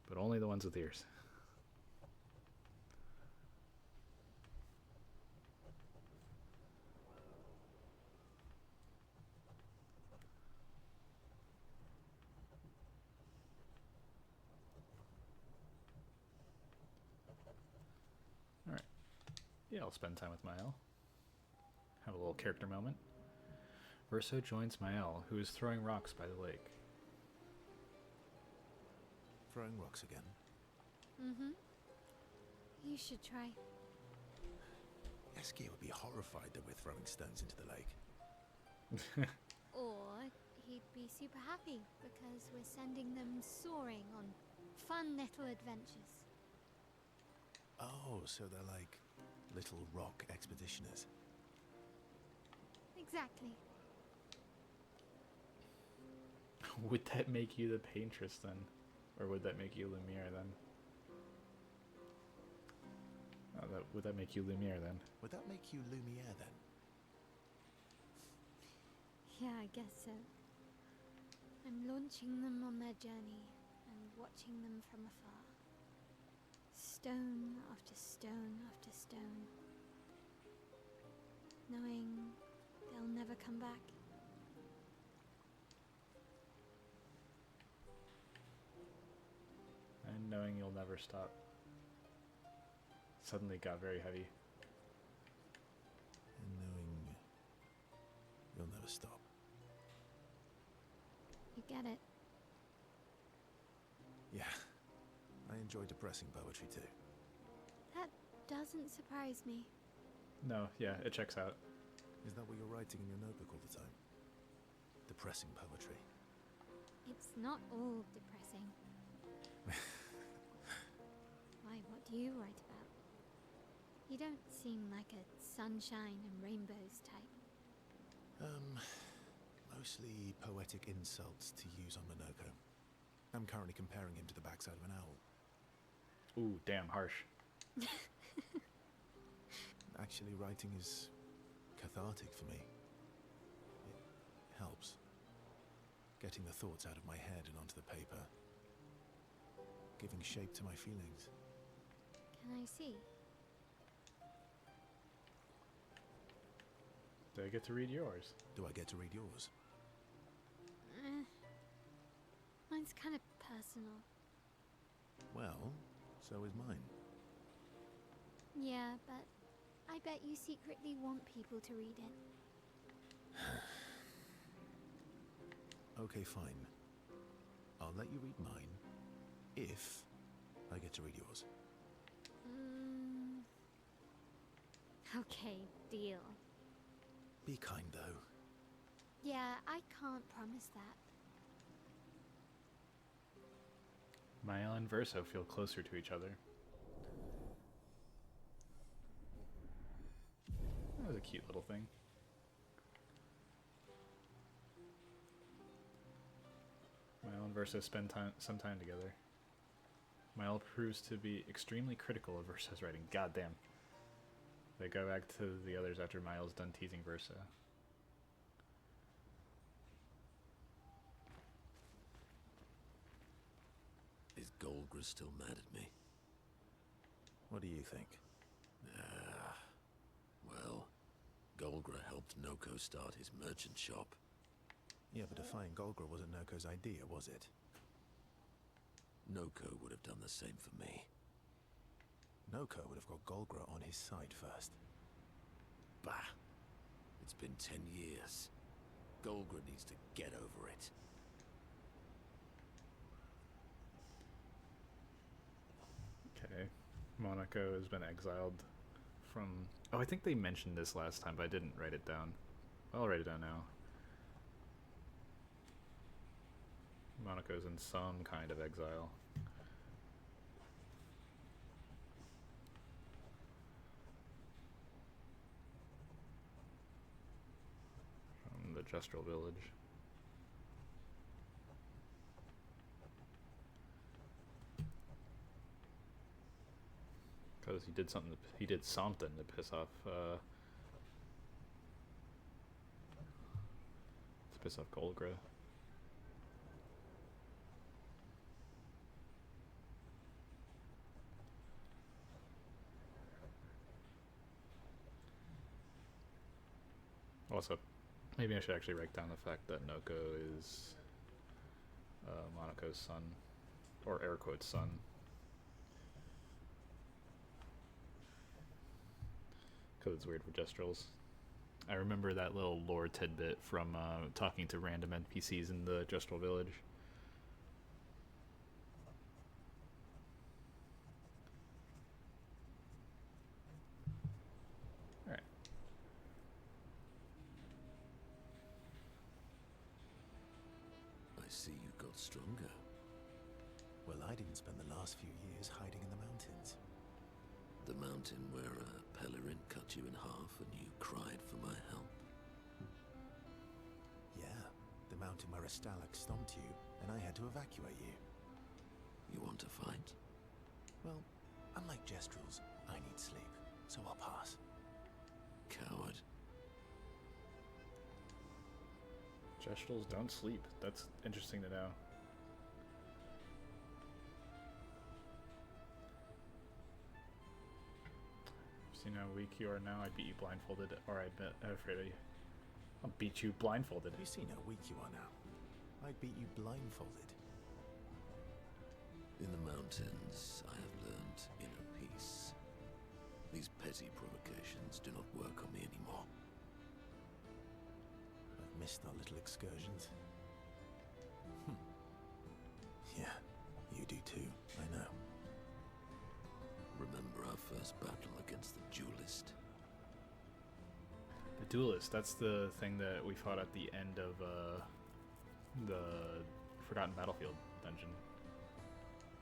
But only the ones with ears. Yeah, I'll spend time with Mael. Have a little character moment. Verso joins Mael, who is throwing rocks by the lake. Throwing rocks again? Mm-hmm. You should try. Eskia would be horrified that we're throwing stones into the lake. Or he'd be super happy because we're sending them soaring on fun little adventures. Oh, so they're like little rock expeditioners. Exactly. Would that make you the paintress then? Or would that make you Lumiere then? Would that make you Lumiere then? Would that make you Lumiere then? Yeah, I guess so. I'm launching them on their journey and watching them from afar. Stone after stone after stone. Knowing they'll never come back. And knowing you'll never stop. Suddenly got very heavy. And knowing you'll never stop. You get it. Yeah. I enjoy depressing poetry too. That doesn't surprise me. No, yeah, it checks out. Is that what you're writing in your notebook all the time? Depressing poetry. It's not all depressing. Why, what do you write about? You don't seem like a sunshine and rainbows type. Mostly poetic insults to use on Monoco. I'm currently comparing him to the backside of an owl. Ooh, damn, harsh. Actually, writing is cathartic for me. It helps. Getting the thoughts out of my head and onto the paper. Giving shape to my feelings. Can I see? Do I get to read yours? Do I get to read yours? Mine's kind of personal. Well, so is mine. Yeah, but I bet you secretly want people to read it. Okay, fine. I'll let you read mine if I get to read yours. Okay, deal. Be kind, though. Yeah, I can't promise that. Mael and Verso feel closer to each other. That was a cute little thing. Mael and Verso spend some time together. Mael proves to be extremely critical of Verso's writing. Goddamn. They go back to the others after Mael's done teasing Verso. Is Golgra still mad at me? What do you think? Well, Golgra helped Noko start his merchant shop. Yeah, but defying Golgra wasn't Noko's idea, was it? Noko would have done the same for me. Noko would have got Golgra on his side first. Bah! It's been 10 years. Golgra needs to get over it. Okay. Monaco has been exiled from... Oh, I think they mentioned this last time, but I didn't write it down. I'll write it down now. Monaco's in some kind of exile. From the Justral village. Because he did something. He did something to piss off. Golgra. Also, maybe I should actually write down the fact that Noko is Monaco's son, or air quotes son. Because it's weird for Gestrels. I remember that little lore tidbit from talking to random NPCs in the Gestrel village. Alright. I see you got stronger. Well, I didn't spend the last few years hiding in the mountains. The mountain where a Pelerin cut you in half and you cried for my help. Yeah, the mountain where a Stalak stomped you and I had to evacuate you. You want to fight? Well, unlike Gestrels, I need sleep, so I'll pass. Coward. Gestrels don't sleep. That's interesting to know. You know how weak you are now. I beat you blindfolded, or I'm afraid I'll beat you blindfolded. You see how weak you are now. I beat you blindfolded. In the mountains, I have learned inner peace. These petty provocations do not work on me anymore. I've missed our little excursions. Yeah, you do too, I know. Remember our first battle against the duelist? The duelist, that's the thing that we fought at the end of the Forgotten Battlefield dungeon.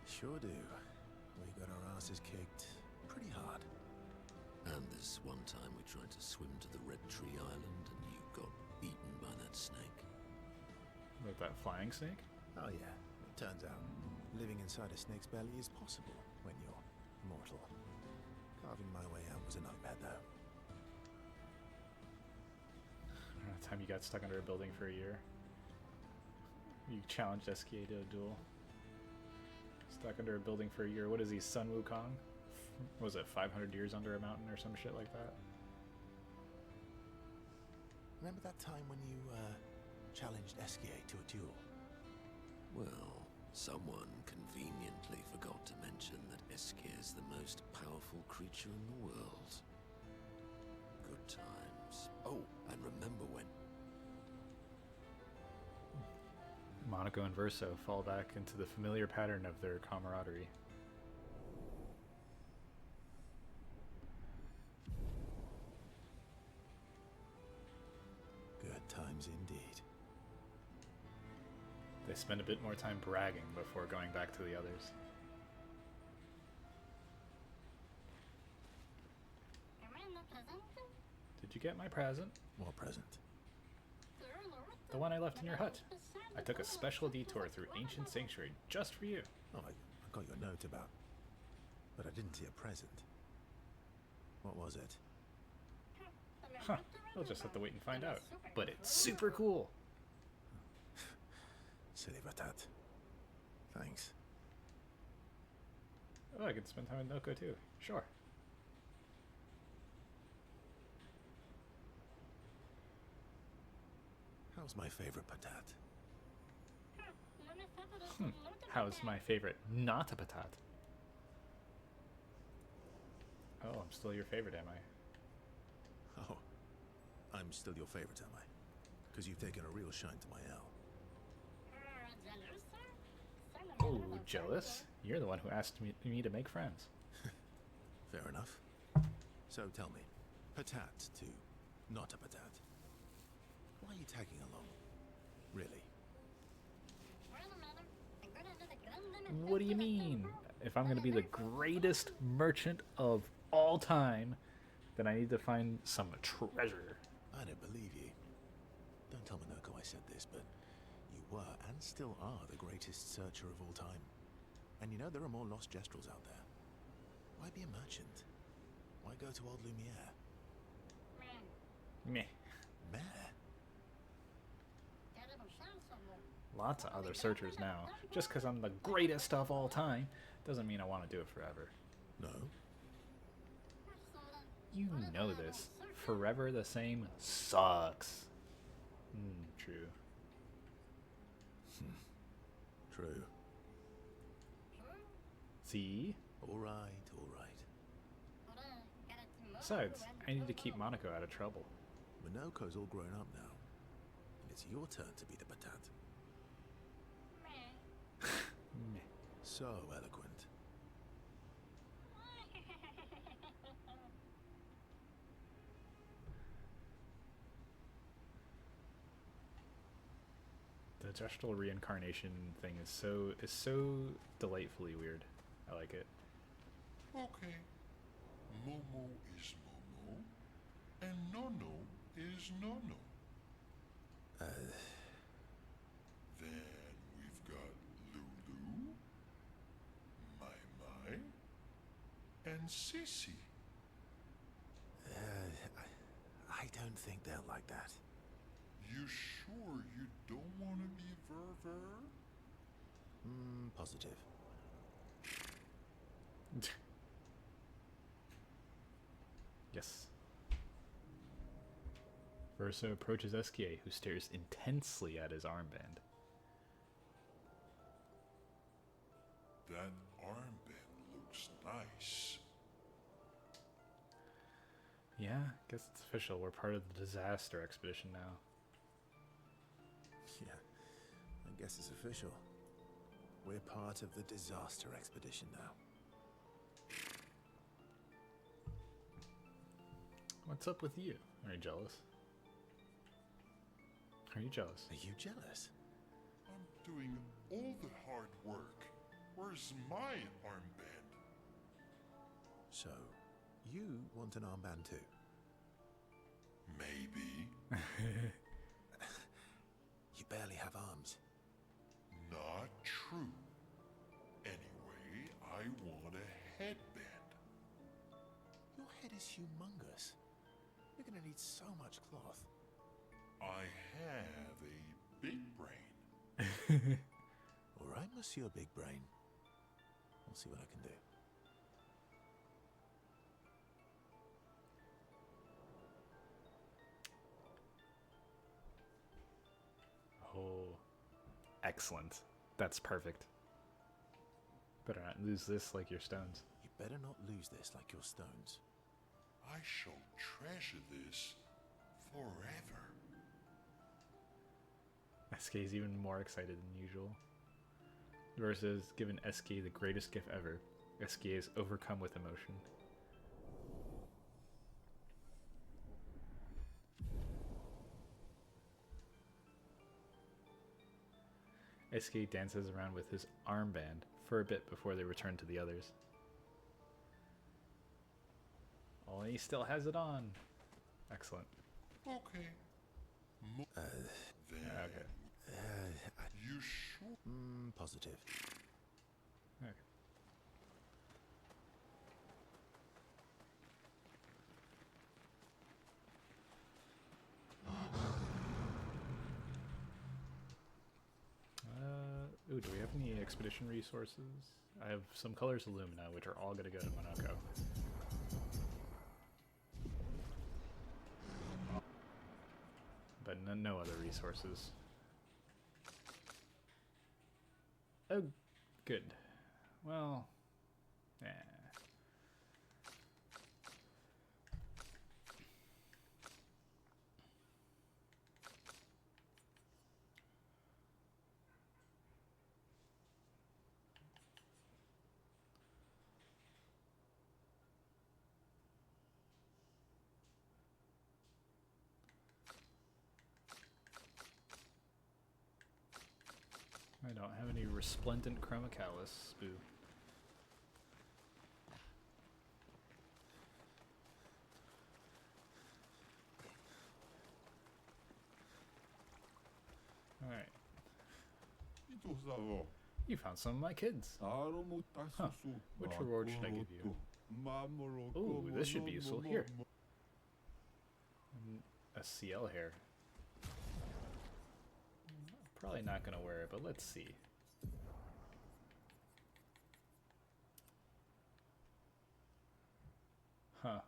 Sure do. We got our asses kicked pretty hard. And this one time we tried to swim to the Red Tree Island and you got eaten by that snake. With that flying snake? Oh yeah, it turns out living inside a snake's belly is possible when you're mortal. Carving my way out was a nightmare, though. The time you got stuck under a building for a year. You challenged SKA to a duel. Stuck under a building for a year. What is he, Sun Wukong? What was it, 500 years under a mountain or some shit like that? Remember that time when you, challenged SKA to a duel? Well, someone conveniently forgot to mention that Eskier is the most powerful creature in the world. Good times. Oh, and remember when... Monaco and Verso fall back into the familiar pattern of their camaraderie. Good times indeed. They spend a bit more time bragging before going back to the others. Did you get my present? What present? The one I left in your hut. I took a special detour through ancient sanctuary just for you. Oh, I got your note about... But I didn't see a present. What was it? Huh, you'll just have to wait and find out. But it's super cool! Silly Batat. Thanks. Oh, I can spend time in Monoco too. Sure. How's my favorite Patat? How's my favorite not a patat? Oh, I'm still your favorite, am I? Oh, I'm still your favorite, am I? Because you've taken a real shine to my L. Oh, jealous? You're the one who asked me to make friends. Fair enough. So tell me, Patat to not a Patat. Why are you tagging along? Really? What do you mean? If I'm going to be the greatest merchant of all time, then I need to find some treasure. I don't believe you. Don't tell Monoco I said this, but you were and still are the greatest searcher of all time. And you know there are more lost Gestrels out there. Why be a merchant? Why go to old Lumiere? Meh. Meh? Lots of other searchers now. Just because I'm the greatest of all time doesn't mean I want to do it forever. No? You know this. Forever the same sucks. True. True. See? All right, all right. Besides, I need to keep Monaco out of trouble. Monoco's all grown up now, and it's your turn to be the patat. Meh. So eloquent. The gestural reincarnation thing is so delightfully weird. I like it. Okay. Momo is Momo, and Nono is Nono. Then we've got Lulu, Mai, and Sissy. I don't think they'll like that. You sure you don't want to be Ver? Positive. Yes. Versa approaches Esquier, who stares intensely at his armband. That armband looks nice. Yeah, guess it's official. We're part of the disaster expedition now. Yeah, I guess it's official. We're part of the disaster expedition now. What's up with you? Are you jealous? Are you jealous? Are you jealous? I'm doing all the hard work. Where's my armband? So, you want an armband too? Maybe. You barely have arms. Not true. Anyway, I want a headband. Your head is humongous. You're gonna need so much cloth. I have a big brain. All right, Monsieur Big Brain. I'll see what I can do. Oh, excellent. That's perfect. Better not lose this like your stones. You better not lose this like your stones. I shall treasure this forever. SK is even more excited than usual. Versus given SK the greatest gift ever. SK is overcome with emotion. SK dances around with his armband for a bit before they return to the others. Oh, he still has it on. Excellent. Okay. Then Okay. you sure? Positive. Okay. Ooh, do we have any expedition resources? I have some colors of Lumina, which are all gonna go to Monaco. But no other resources. Oh, good. Well, yeah. I don't have any resplendent chromacalis, boo. Alright. You found some of my kids. Huh. Which reward should I give you? Ooh, this should be useful. Here. A CL hair. Probably not gonna wear it, but let's see. Huh.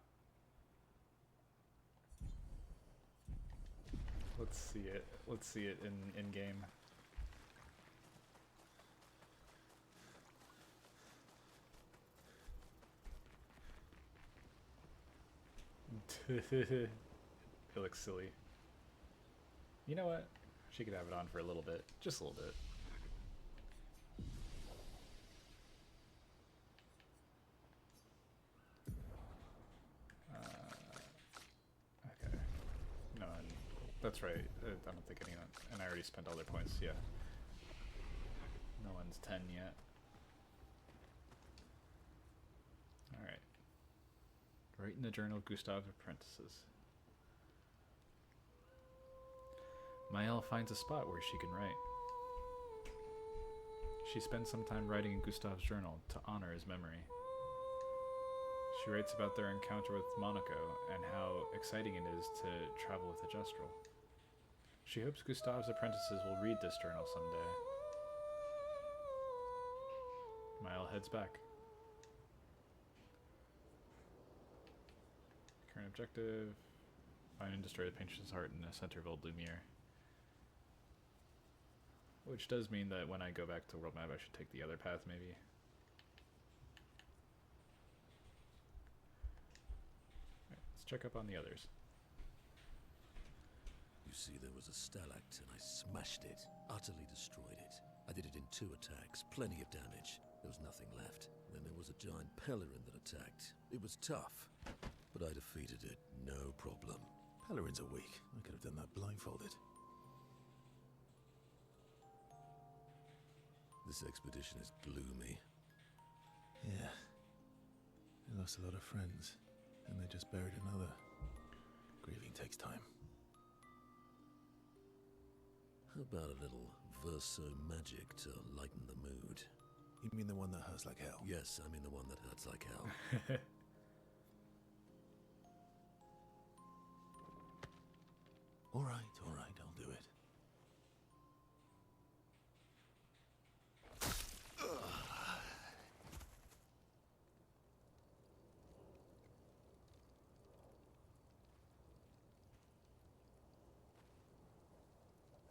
Let's see it. Let's see it in game. It looks silly. You know what? She could have it on for a little bit. Just a little bit. Okay. No, that's right. I don't think anyone... And I already spent all their points, yeah. No one's 10 yet. Alright. Write in the journal of Gustav's apprentices. Maëlle finds a spot where she can write. She spends some time writing in Gustav's journal to honor his memory. She writes about their encounter with Monaco and how exciting it is to travel with a Justral. She hopes Gustav's apprentices will read this journal someday. Maëlle heads back. Current objective: find and destroy the Painter's heart in the center of Old Lumiere. Which does mean that when I go back to world map, I should take the other path, maybe. Right, let's check up on the others. You see, there was a stalactite and I smashed it, utterly destroyed it. I did it in 2 attacks, plenty of damage. There was nothing left. Then there was a giant Pelerin that attacked. It was tough, but I defeated it, no problem. Pelerins are weak. I could have done that blindfolded. This expedition is gloomy. Yeah. They lost a lot of friends, and they just buried another. Grieving takes time. How about a little verso magic to lighten the mood? You mean the one that hurts like hell? Yes, I mean the one that hurts like hell. All right, I'll do it.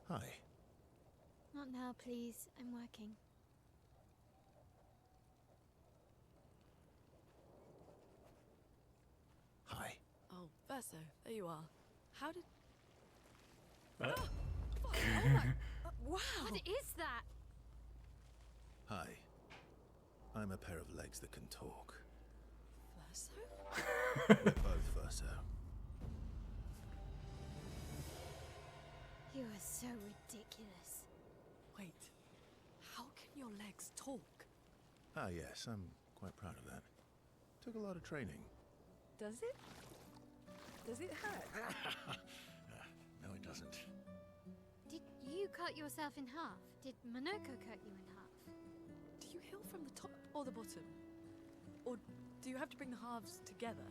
Hi. Not now, please. I'm working. Hi. Oh, Verso, there you are. How did... What? Wow! What is that? Hi. I'm a pair of legs that can talk. Verso? We're both Verso. You are so ridiculous. Wait, how can your legs talk? Ah, yes, I'm quite proud of that. Took a lot of training. Does it? Does it hurt? No, it doesn't. Did you cut yourself in half? Did Monoco cut you in half? Do you heal from the top or the bottom? Or do you have to bring the halves together?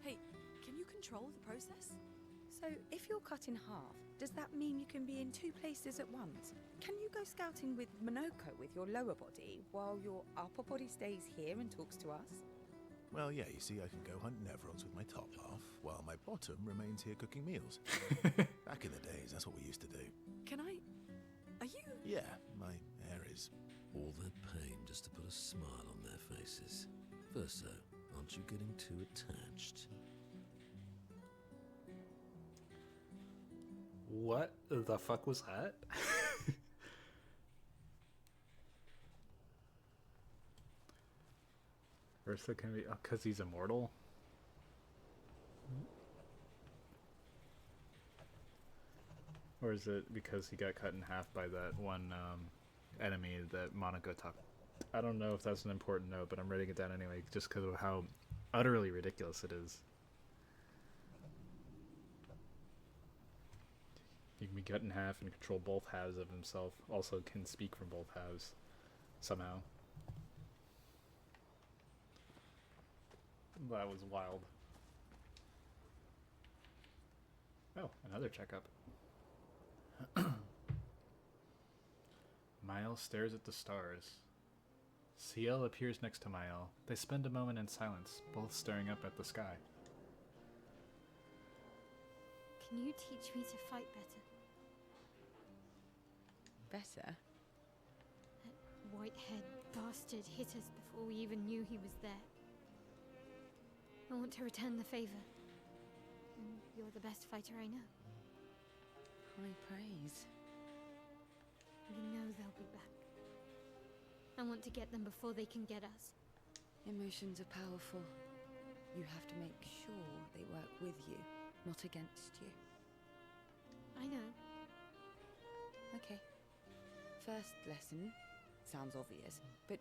Hey, can you control the process? So, if you're cut in half, does that mean you can be in 2 places at once? Can you go scouting with Monoco with your lower body, while your upper body stays here and talks to us? Well, yeah, you see, I can go hunt Nevrons with my top half, while my bottom remains here cooking meals. Back in the days, that's what we used to do. Can I... Are you... Yeah, my hair is... All that pain just to put a smile on their faces. Verso, aren't you getting too attached? What the fuck was that? Verso can be... Oh, because he's immortal? Or is it because he got cut in half by that one enemy that Monaco talked? I don't know if that's an important note, but I'm writing it down anyway, just because of how utterly ridiculous it is. He can be cut in half and control both halves of himself. Also can speak from both halves. Somehow. That was wild. Oh, another checkup. Maëlle stares at the stars. Ciel appears next to Maëlle. They spend a moment in silence, both staring up at the sky. Can you teach me to fight better? Better? That white-haired bastard hit us before we even knew he was there. I want to return the favor. You're the best fighter I know. High praise. We know they'll be back. I want to get them before they can get us. Emotions are powerful. You have to make sure they work with you, not against you. I know. Okay. First lesson. Sounds obvious, but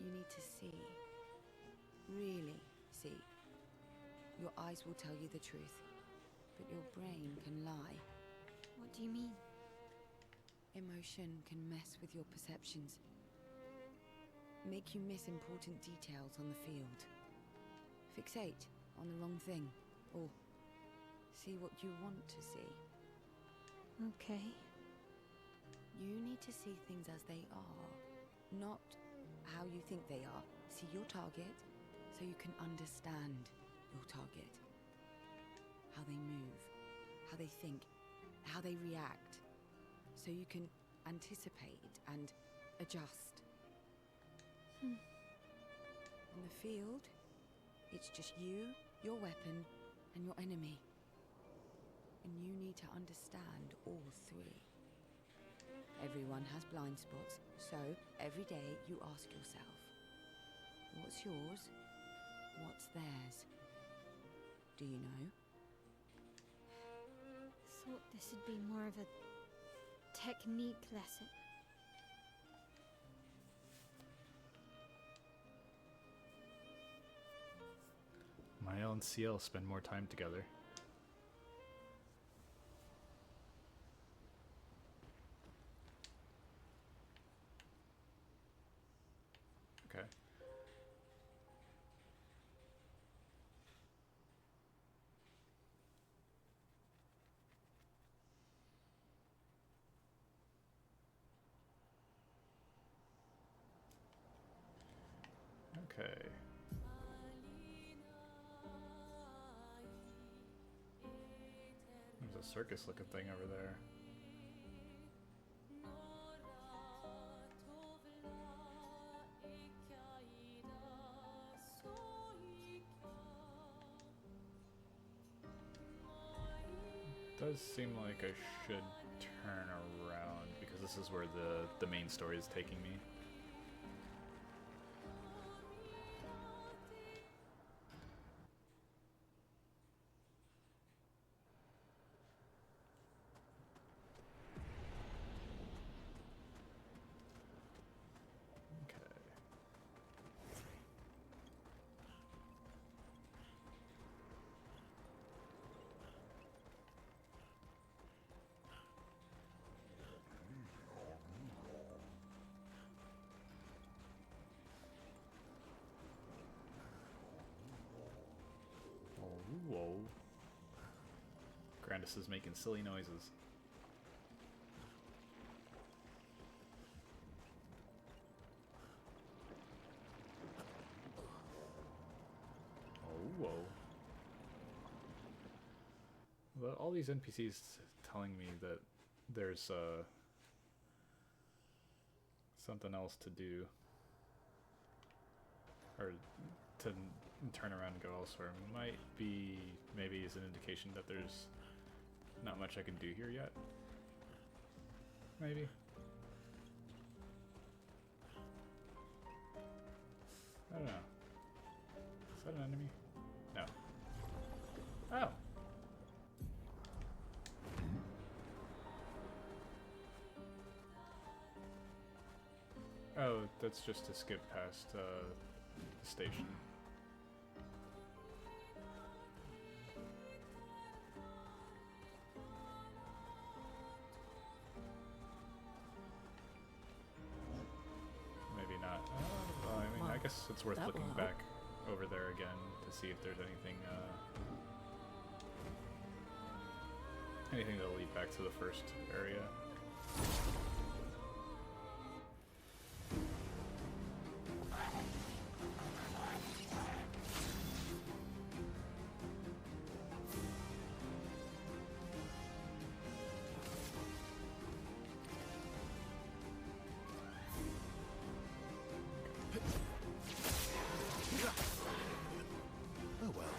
you need to see. Really see. Your eyes will tell you the truth, but your brain can lie. What do you mean? Emotion can mess with your perceptions. Make you miss important details on the field. Fixate on the wrong thing, or see what you want to see. Okay. You need to see things as they are, not how you think they are. See your target so you can understand your target. How they move, how they think, how they react, so you can anticipate and adjust. On the field, it's just you, your weapon, and your enemy. And you need to understand all three. Everyone has blind spots, so every day you ask yourself, what's yours? What's theirs? Do you know? Thought this would be more of a technique lesson. Mael and Ciel spend more time together. Okay. Okay. There's a circus looking thing over there. Does seem like I should turn around because this is where the main story is taking me. Whoa. Grandis is making silly noises. Oh, whoa. Well, all these NPCs telling me that there's something else to do. Or to turn around and go elsewhere might be, maybe is an indication that there's not much I can do here yet. Maybe. I don't know. Is that an enemy? No. Oh! Oh, that's just to skip past the station. Maybe not. Well, I mean, I guess it's worth looking back over there again to see if there's anything that'll lead back to the first area. Oh well.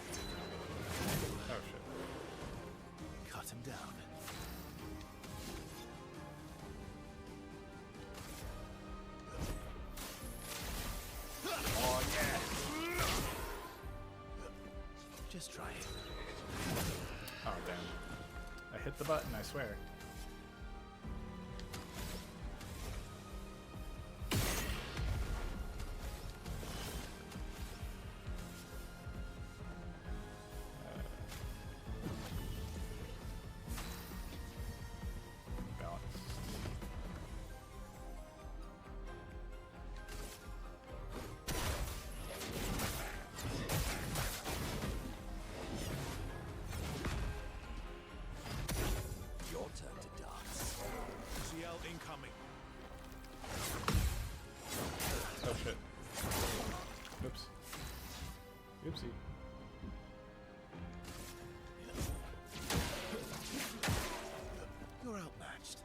Oh shit. Just try it. Oh, damn. I hit the button, I swear. Your turn to dance. CL incoming. Oh shit. Oops. Oopsie. You're outmatched.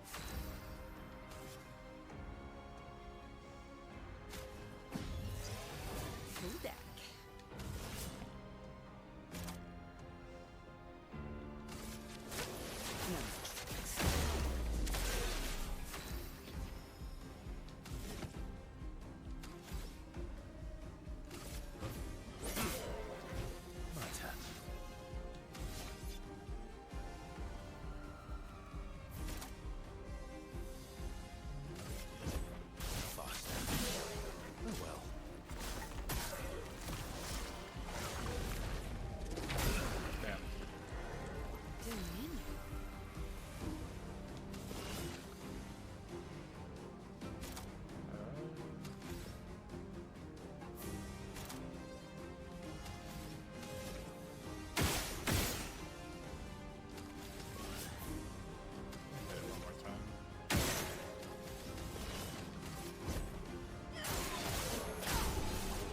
Who deck? No tricks. My turn. Faster. Oh well. Damn. Doing? Hit it one more time.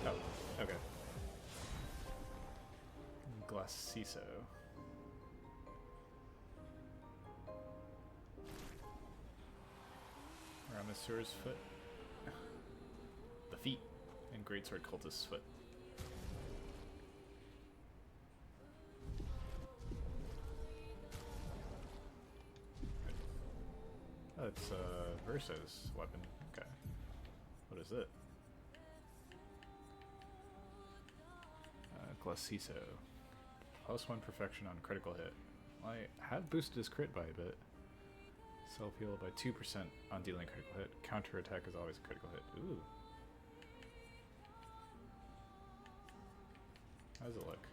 Oh, okay. Glaciso. Ramasur's foot. The feet. And Greatsword Cultist's foot. Oh, it's Versa's weapon. Okay. What is it? Glaciso. +1 perfection on critical hit. I have boosted his crit by a bit. Self heal by 2% on dealing critical hit. Counter attack is always a critical hit. Ooh. How does it look?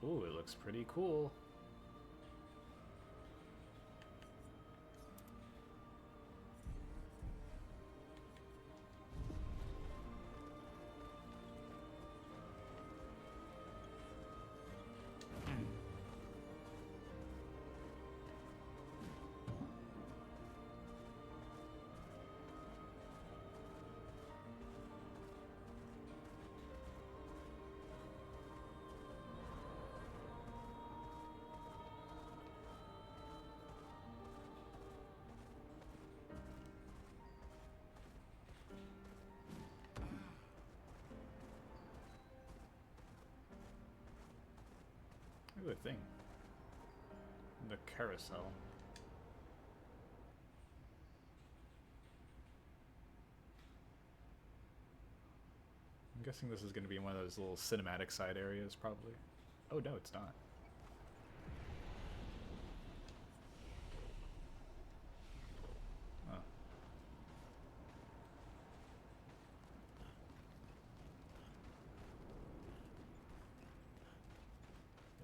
Ooh, it looks pretty cool. Ooh, a thing. The carousel. I'm guessing this is going to be one of those little cinematic side areas, probably. Oh, no, it's not. Oh.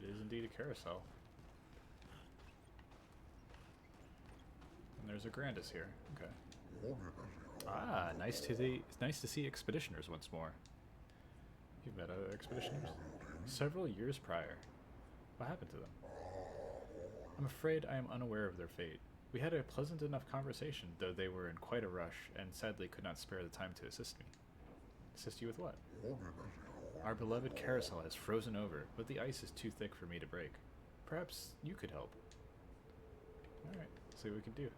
It is indeed a carousel. And there's a Grandis here. Okay. Ah, nice to see expeditioners once more. You've met other expeditioners? Several years prior. What happened to them? I'm afraid I am unaware of their fate. We had a pleasant enough conversation, though they were in quite a rush, and sadly could not spare the time to assist me. Assist you with what? Our beloved carousel has frozen over, but the ice is too thick for me to break. Perhaps you could help. Alright, see what we can do.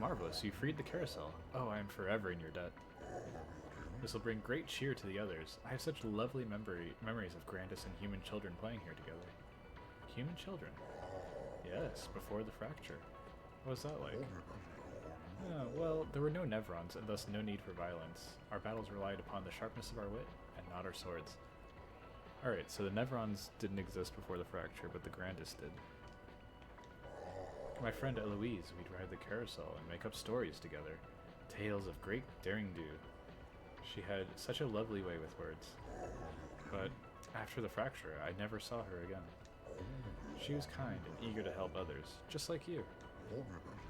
marvelous. You freed the carousel. Oh, I am forever in your debt. This will bring great cheer to the others. I have such lovely memories of Grandis and human children playing here together. Human children? Yes, before the fracture. What was that like? Well, there were no Nevrons, and thus no need for violence. Our battles relied upon the sharpness of our wit, and not our swords. Alright, so the Nevrons didn't exist before the fracture, but the Grandis did. My friend Eloise, we'd ride the carousel and make up stories together. Tales of great daring-do. She had such a lovely way with words. But after the fracture, I never saw her again. She was kind and eager to help others, just like you.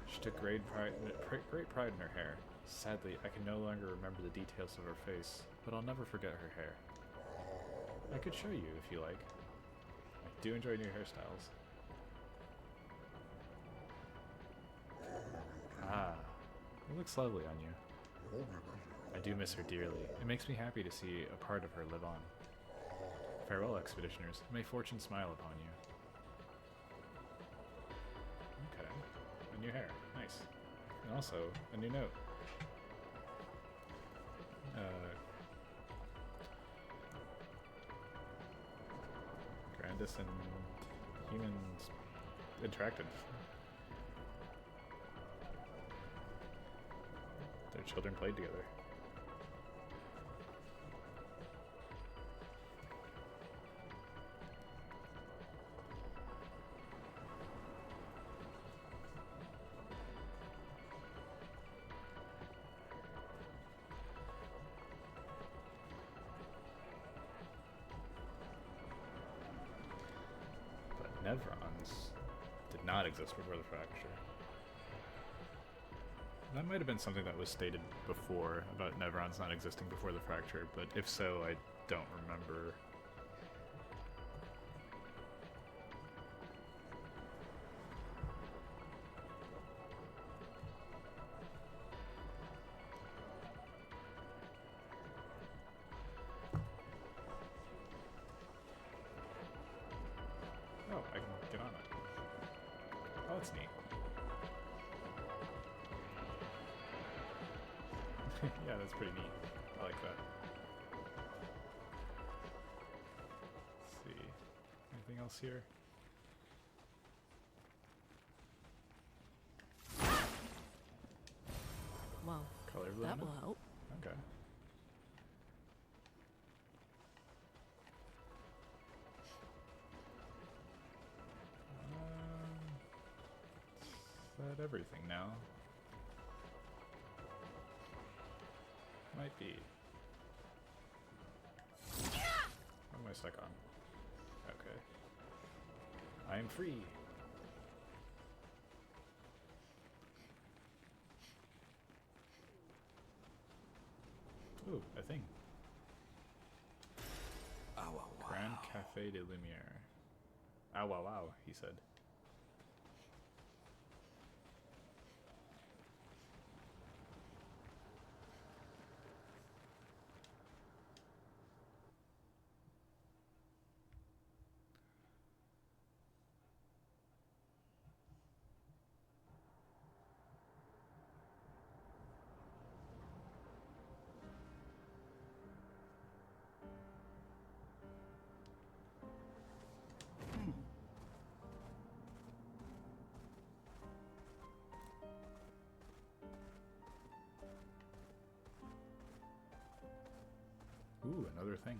She took great pride in her hair. Sadly, I can no longer remember the details of her face, but I'll never forget her hair. I could show you if you like. I do enjoy new hairstyles. Ah, it looks lovely on you. I do miss her dearly. It makes me happy to see a part of her live on. Farewell, expeditioners. May fortune smile upon you. Okay. A new hair. Nice. And also, a new note. Grandis and humans interacted. Their children played together. But Nevrons did not exist before the fracture. That might have been something that was stated before about Nevrons not existing before the fracture, but if so, I don't remember. Oh, I can get on it. Oh, that's neat. Yeah, that's pretty neat. I like that. Let's see. Anything else here? Well, Color blue. that will help. Okay. Is that everything now? Might be. What am I stuck on? Okay. I am free. Ooh, a thing. Oh, wow. Grand Café de Lumière. Ow, wow, wow, he said. Ooh, another thing.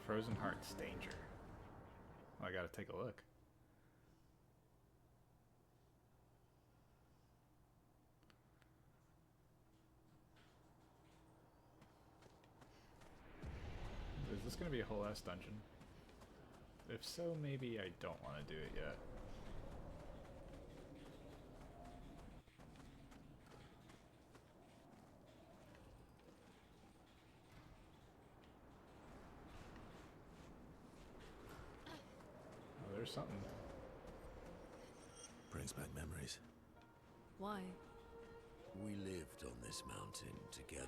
Frozen Hearts, danger. Well, I gotta take a look. Is this gonna be a whole ass dungeon? If so, maybe I don't want to do it yet. Oh, there's something. Brings back memories. Why? We lived on this mountain together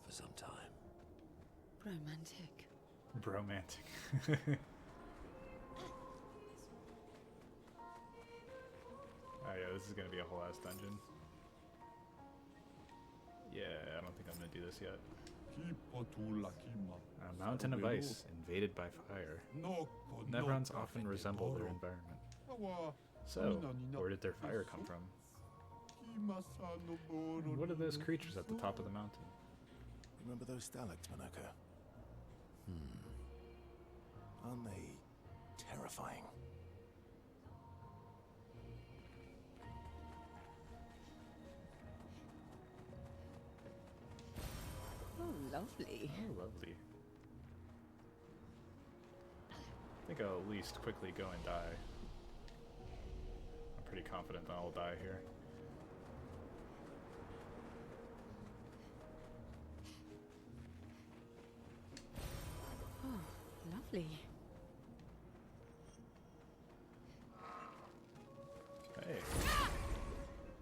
for some time. Romantic. Bromantic. Oh yeah, this is gonna be a whole ass dungeon. Yeah, I don't think I'm gonna do this yet. A mountain of ice invaded by fire. Neverons often resemble their environment. So, where did their fire come from? What are those creatures at the top of the mountain? Remember those stalactites, Monoco? Aren't they terrifying? Oh, lovely. Oh, lovely. I think I'll at least quickly go and die. I'm pretty confident that I'll die here. Oh, lovely. Hey.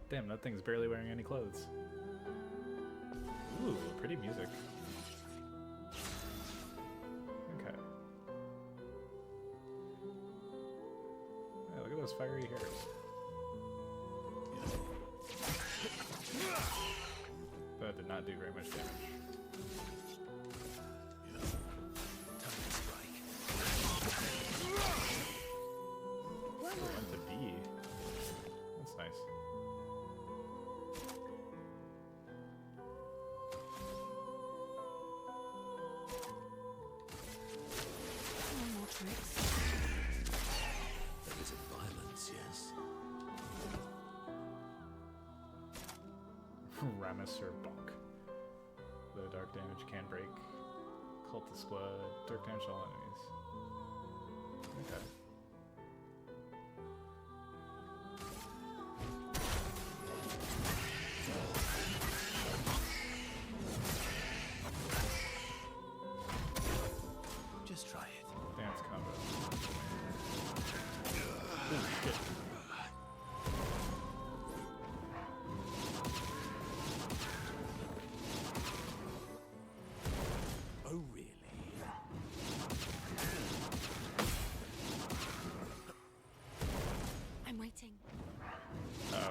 Damn, that thing's barely wearing any clothes. Ooh, pretty music. Okay. Hey, look at those fiery hairs. That did not do very much damage. Went to B. That's nice. No more tricks. There is a violence, yes. Ramus or Bonk. The dark damage can break. Cultist blood. Dark damage to all enemies. Okay. Just try it. Dance combo. Ooh, shit. Oh, really? I'm waiting. Oh.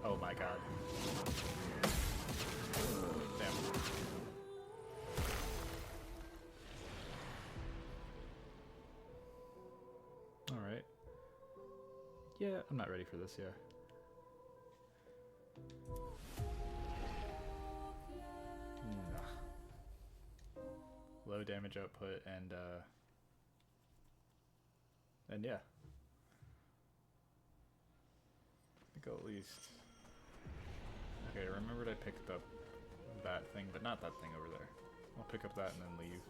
Oh my god. Damn. Alright. Yeah, I'm not ready for this yet. Nah. Low damage output and yeah. I think I'll at least. Okay, I remembered I picked up that thing, but not that thing over there. I'll pick up that and then leave.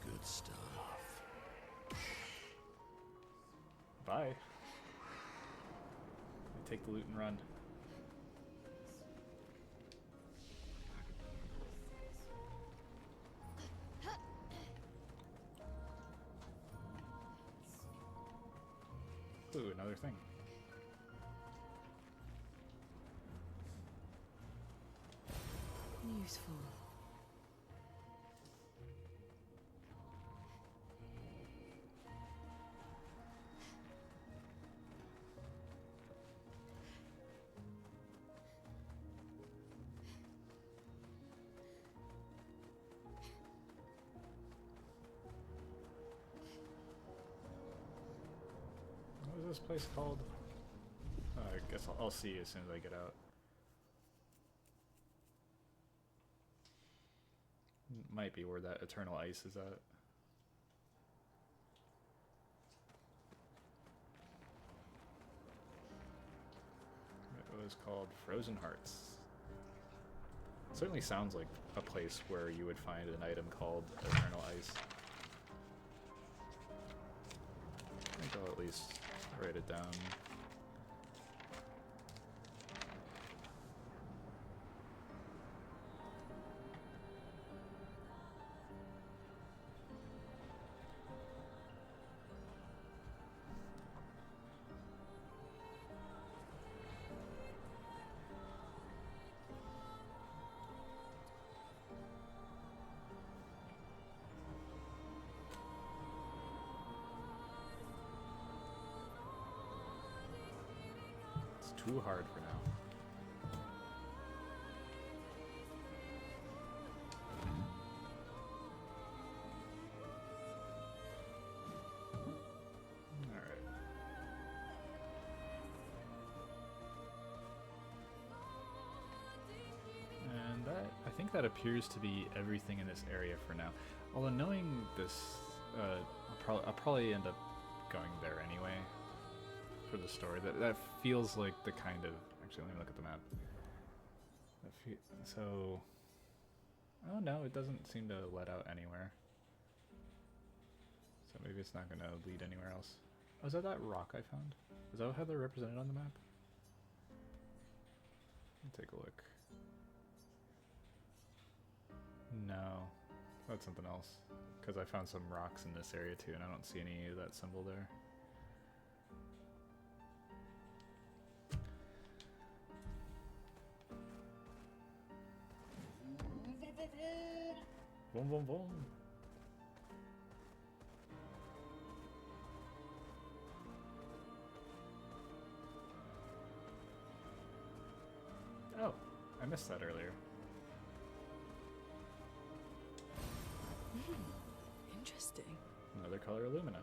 Good stuff. Bye. I take the loot and run. Ooh, another thing. Useful. What is this place called? I guess I'll see as soon as I get out. Might be where that eternal ice is at. It was called Frozen Hearts. Certainly sounds like a place where you would find an item called Eternal Ice. I think I'll at least write it down. too hard for now. Alright. And that, I think that appears to be everything in this area for now. Although knowing this, I'll probably end up going there anyway for the story. That feels like the kind of... Actually, let me look at the map. So... Oh no, it doesn't seem to let out anywhere. So maybe it's not going to lead anywhere else. Oh, is that rock I found? Is that how they're represented on the map? Let me take a look. No, that's something else. Because I found some rocks in this area too, and I don't see any of that symbol there. Boom, boom, boom. Oh, I missed that earlier. Interesting. Another color Illumina.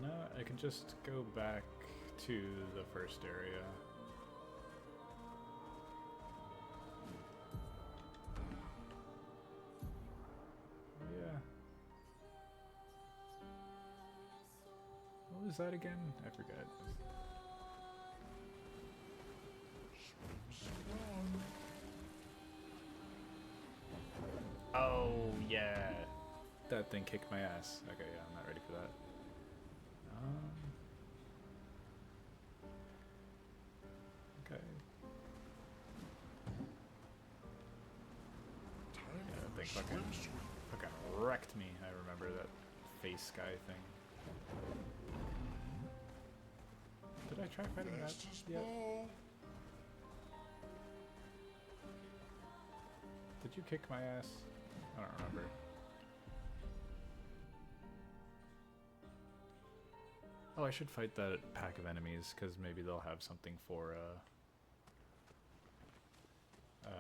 No, I can just go back to the first area. Yeah. What was that again? I forget. Oh, yeah. That thing kicked my ass. Okay, yeah, I'm not ready for that. Okay. Yeah, that thing fucking wrecked me. I remember that face guy thing. Did I try fighting that yet? Did you kick my ass? I don't remember. Oh, I should fight that pack of enemies, because maybe they'll have something for, oh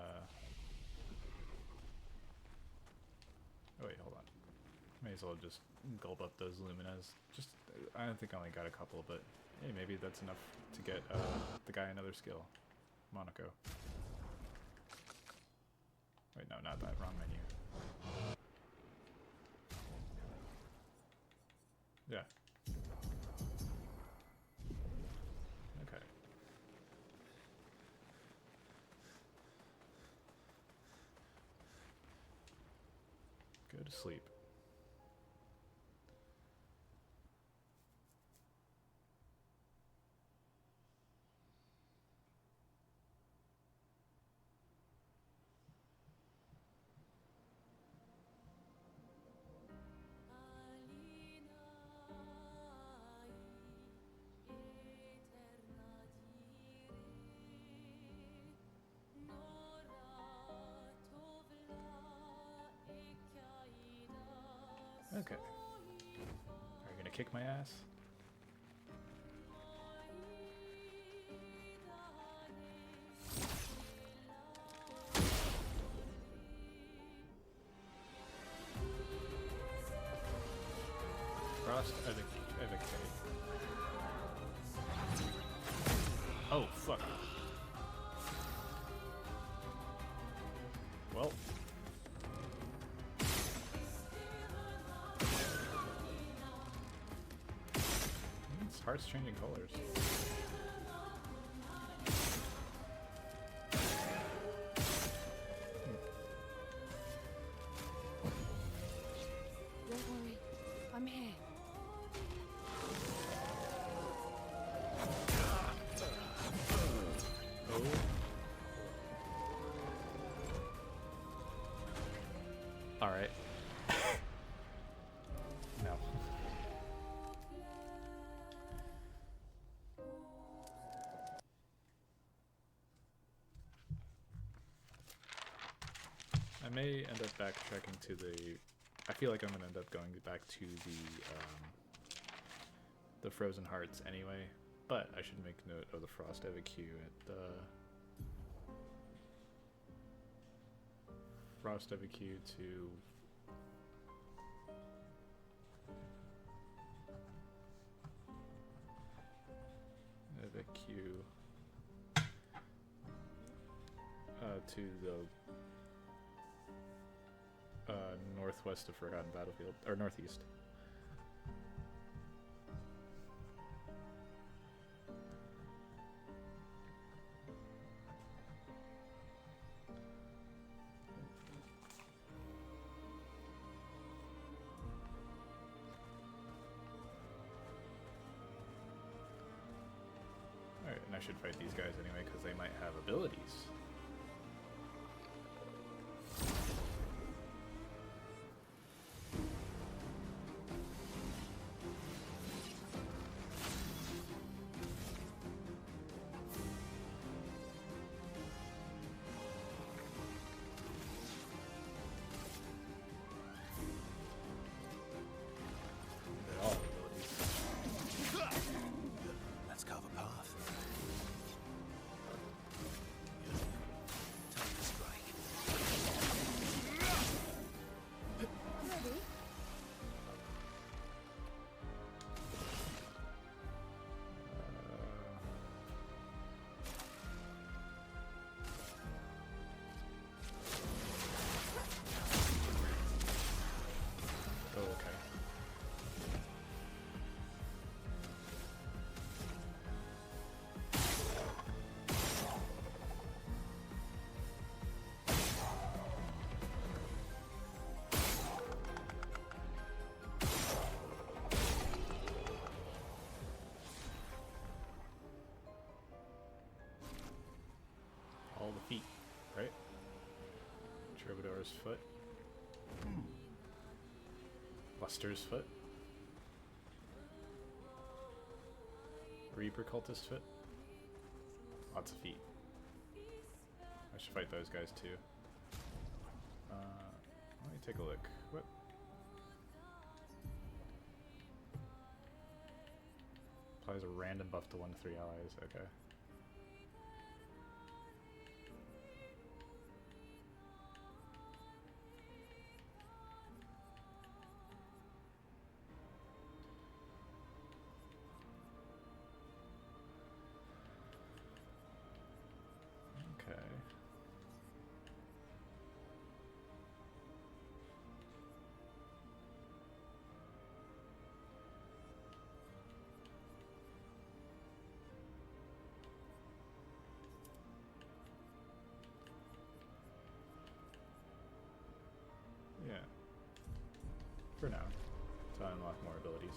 wait, hold on. May as well just gulp up those Luminas. Just, I don't think I only got a couple, but hey, maybe that's enough to get, the guy another skill. Monoco. Wait, no, not that. Wrong menu. Yeah. Okay. Go to sleep. Okay. Are you gonna kick my ass? Frost evicate. Oh, fuck. Well. It's hearts changing colors. Don't worry, I'm here. Oh. Alright. No. may end up backtracking to the... I feel like I'm going to end up going back to the Frozen Hearts anyway, but I should make note of the Frost FAQ at the... Frost FAQ to... FAQ... to the northwest of Forgotten Battlefield, or northeast. Alright, and I should fight these guys anyway, because they might have abilities. Let's carve a path. Time to strike. Already? Oh, okay. All the feet, right? Troubadour's foot. Buster's foot. Reaper cultist foot. Lots of feet. I should fight those guys too. Let me take a look. What? Applies a random buff to 1 to 3 allies. Okay. Okay. Yeah. For now. To unlock more abilities.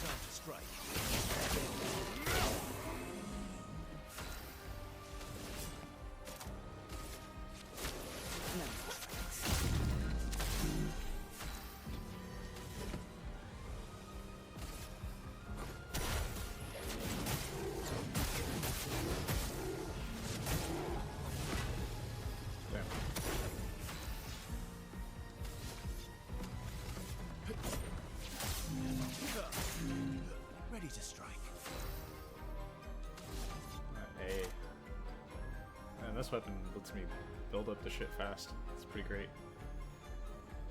Time to strike. Damn. Ready to strike. Hey. Man, this weapon lets me build up the shit fast. It's pretty great.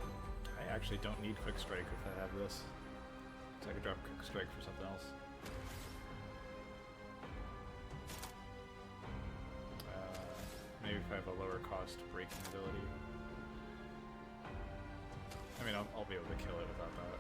I actually don't need quick strike if I have this. So I could drop quick strike for something else. Maybe if I have a lower cost breaking ability. I mean, I'll be able to kill it without that.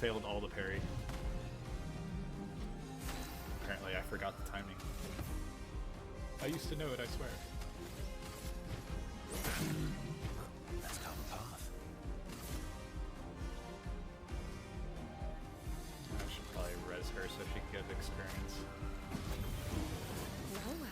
failed all the parry. Apparently I forgot the timing. I used to know it, I swear. Let's carve a path. I should probably res her so she can get experience. Well, well.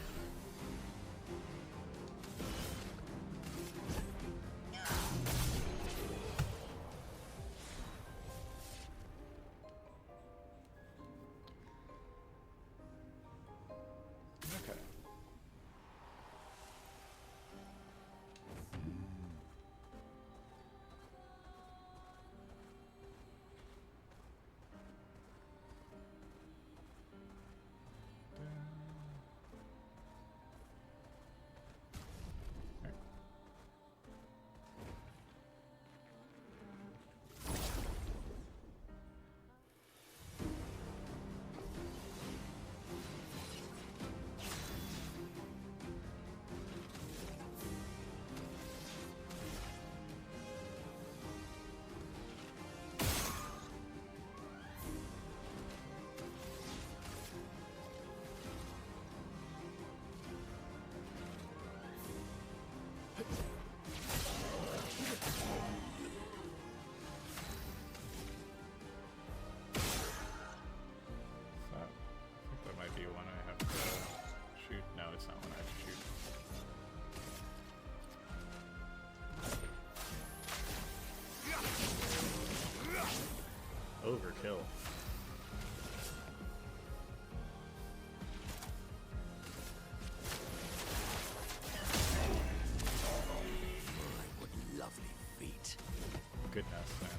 Okay. Overkill. What lovely feet. Goodness, man.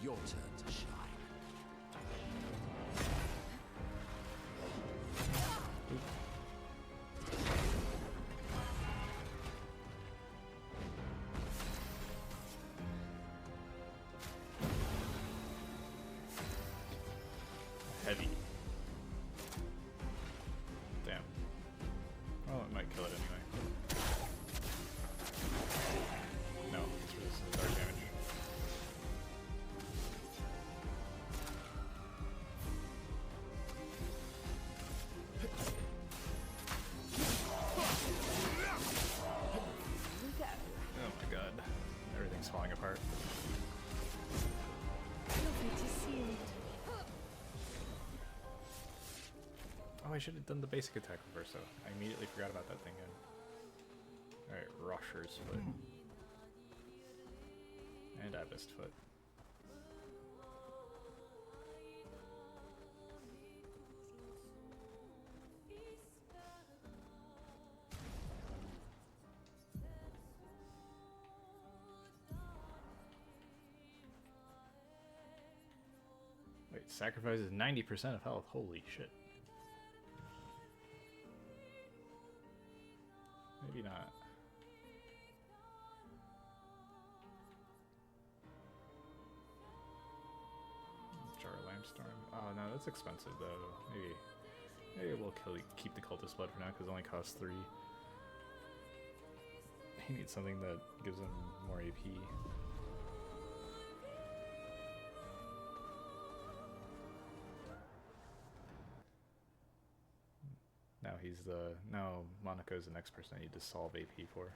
Your turn to shine. Heavy. Damn. Oh, it might kill it anyway. No, this was dark damage. Oh my god. Everything's falling apart. Lovely to see it. Oh, I should have done the basic attack reverso. I immediately forgot about that thing. Alright, Rosher's Foot. And Abyssed Foot. Wait, sacrifices 90% of health. Holy shit. Maybe not. Jar of Lambstorm. Oh no, that's expensive though. Maybe we'll keep the Cultist Blood for now because it only costs 3. He needs something that gives him more AP. Now Monoco is the next person I need to solve AP for.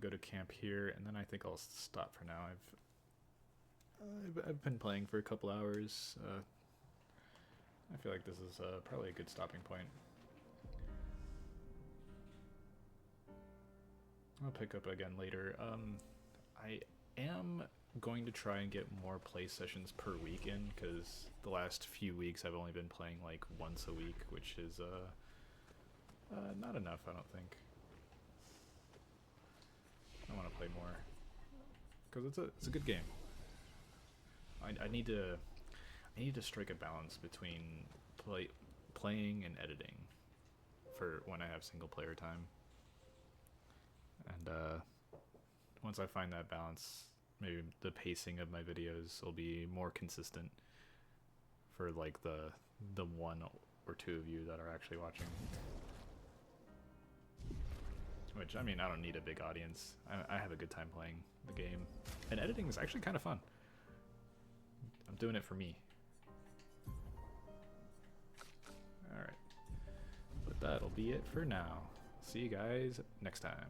Go to camp here, and then I think I'll stop for now. I've been playing for a couple hours. I feel like this is probably a good stopping point. I'll pick up again later. I am going to try and get more play sessions per week in, because the last few weeks I've only been playing like once a week, which is not enough, I don't think. I want to play more because it's a good game. I need to strike a balance between playing and editing for when I have single player time. And once I find that balance, maybe the pacing of my videos will be more consistent for like the one or two of you that are actually watching. Which, I mean, I don't need a big audience. I have a good time playing the game. And editing is actually kind of fun. I'm doing it for me. Alright. But that'll be it for now. See you guys next time.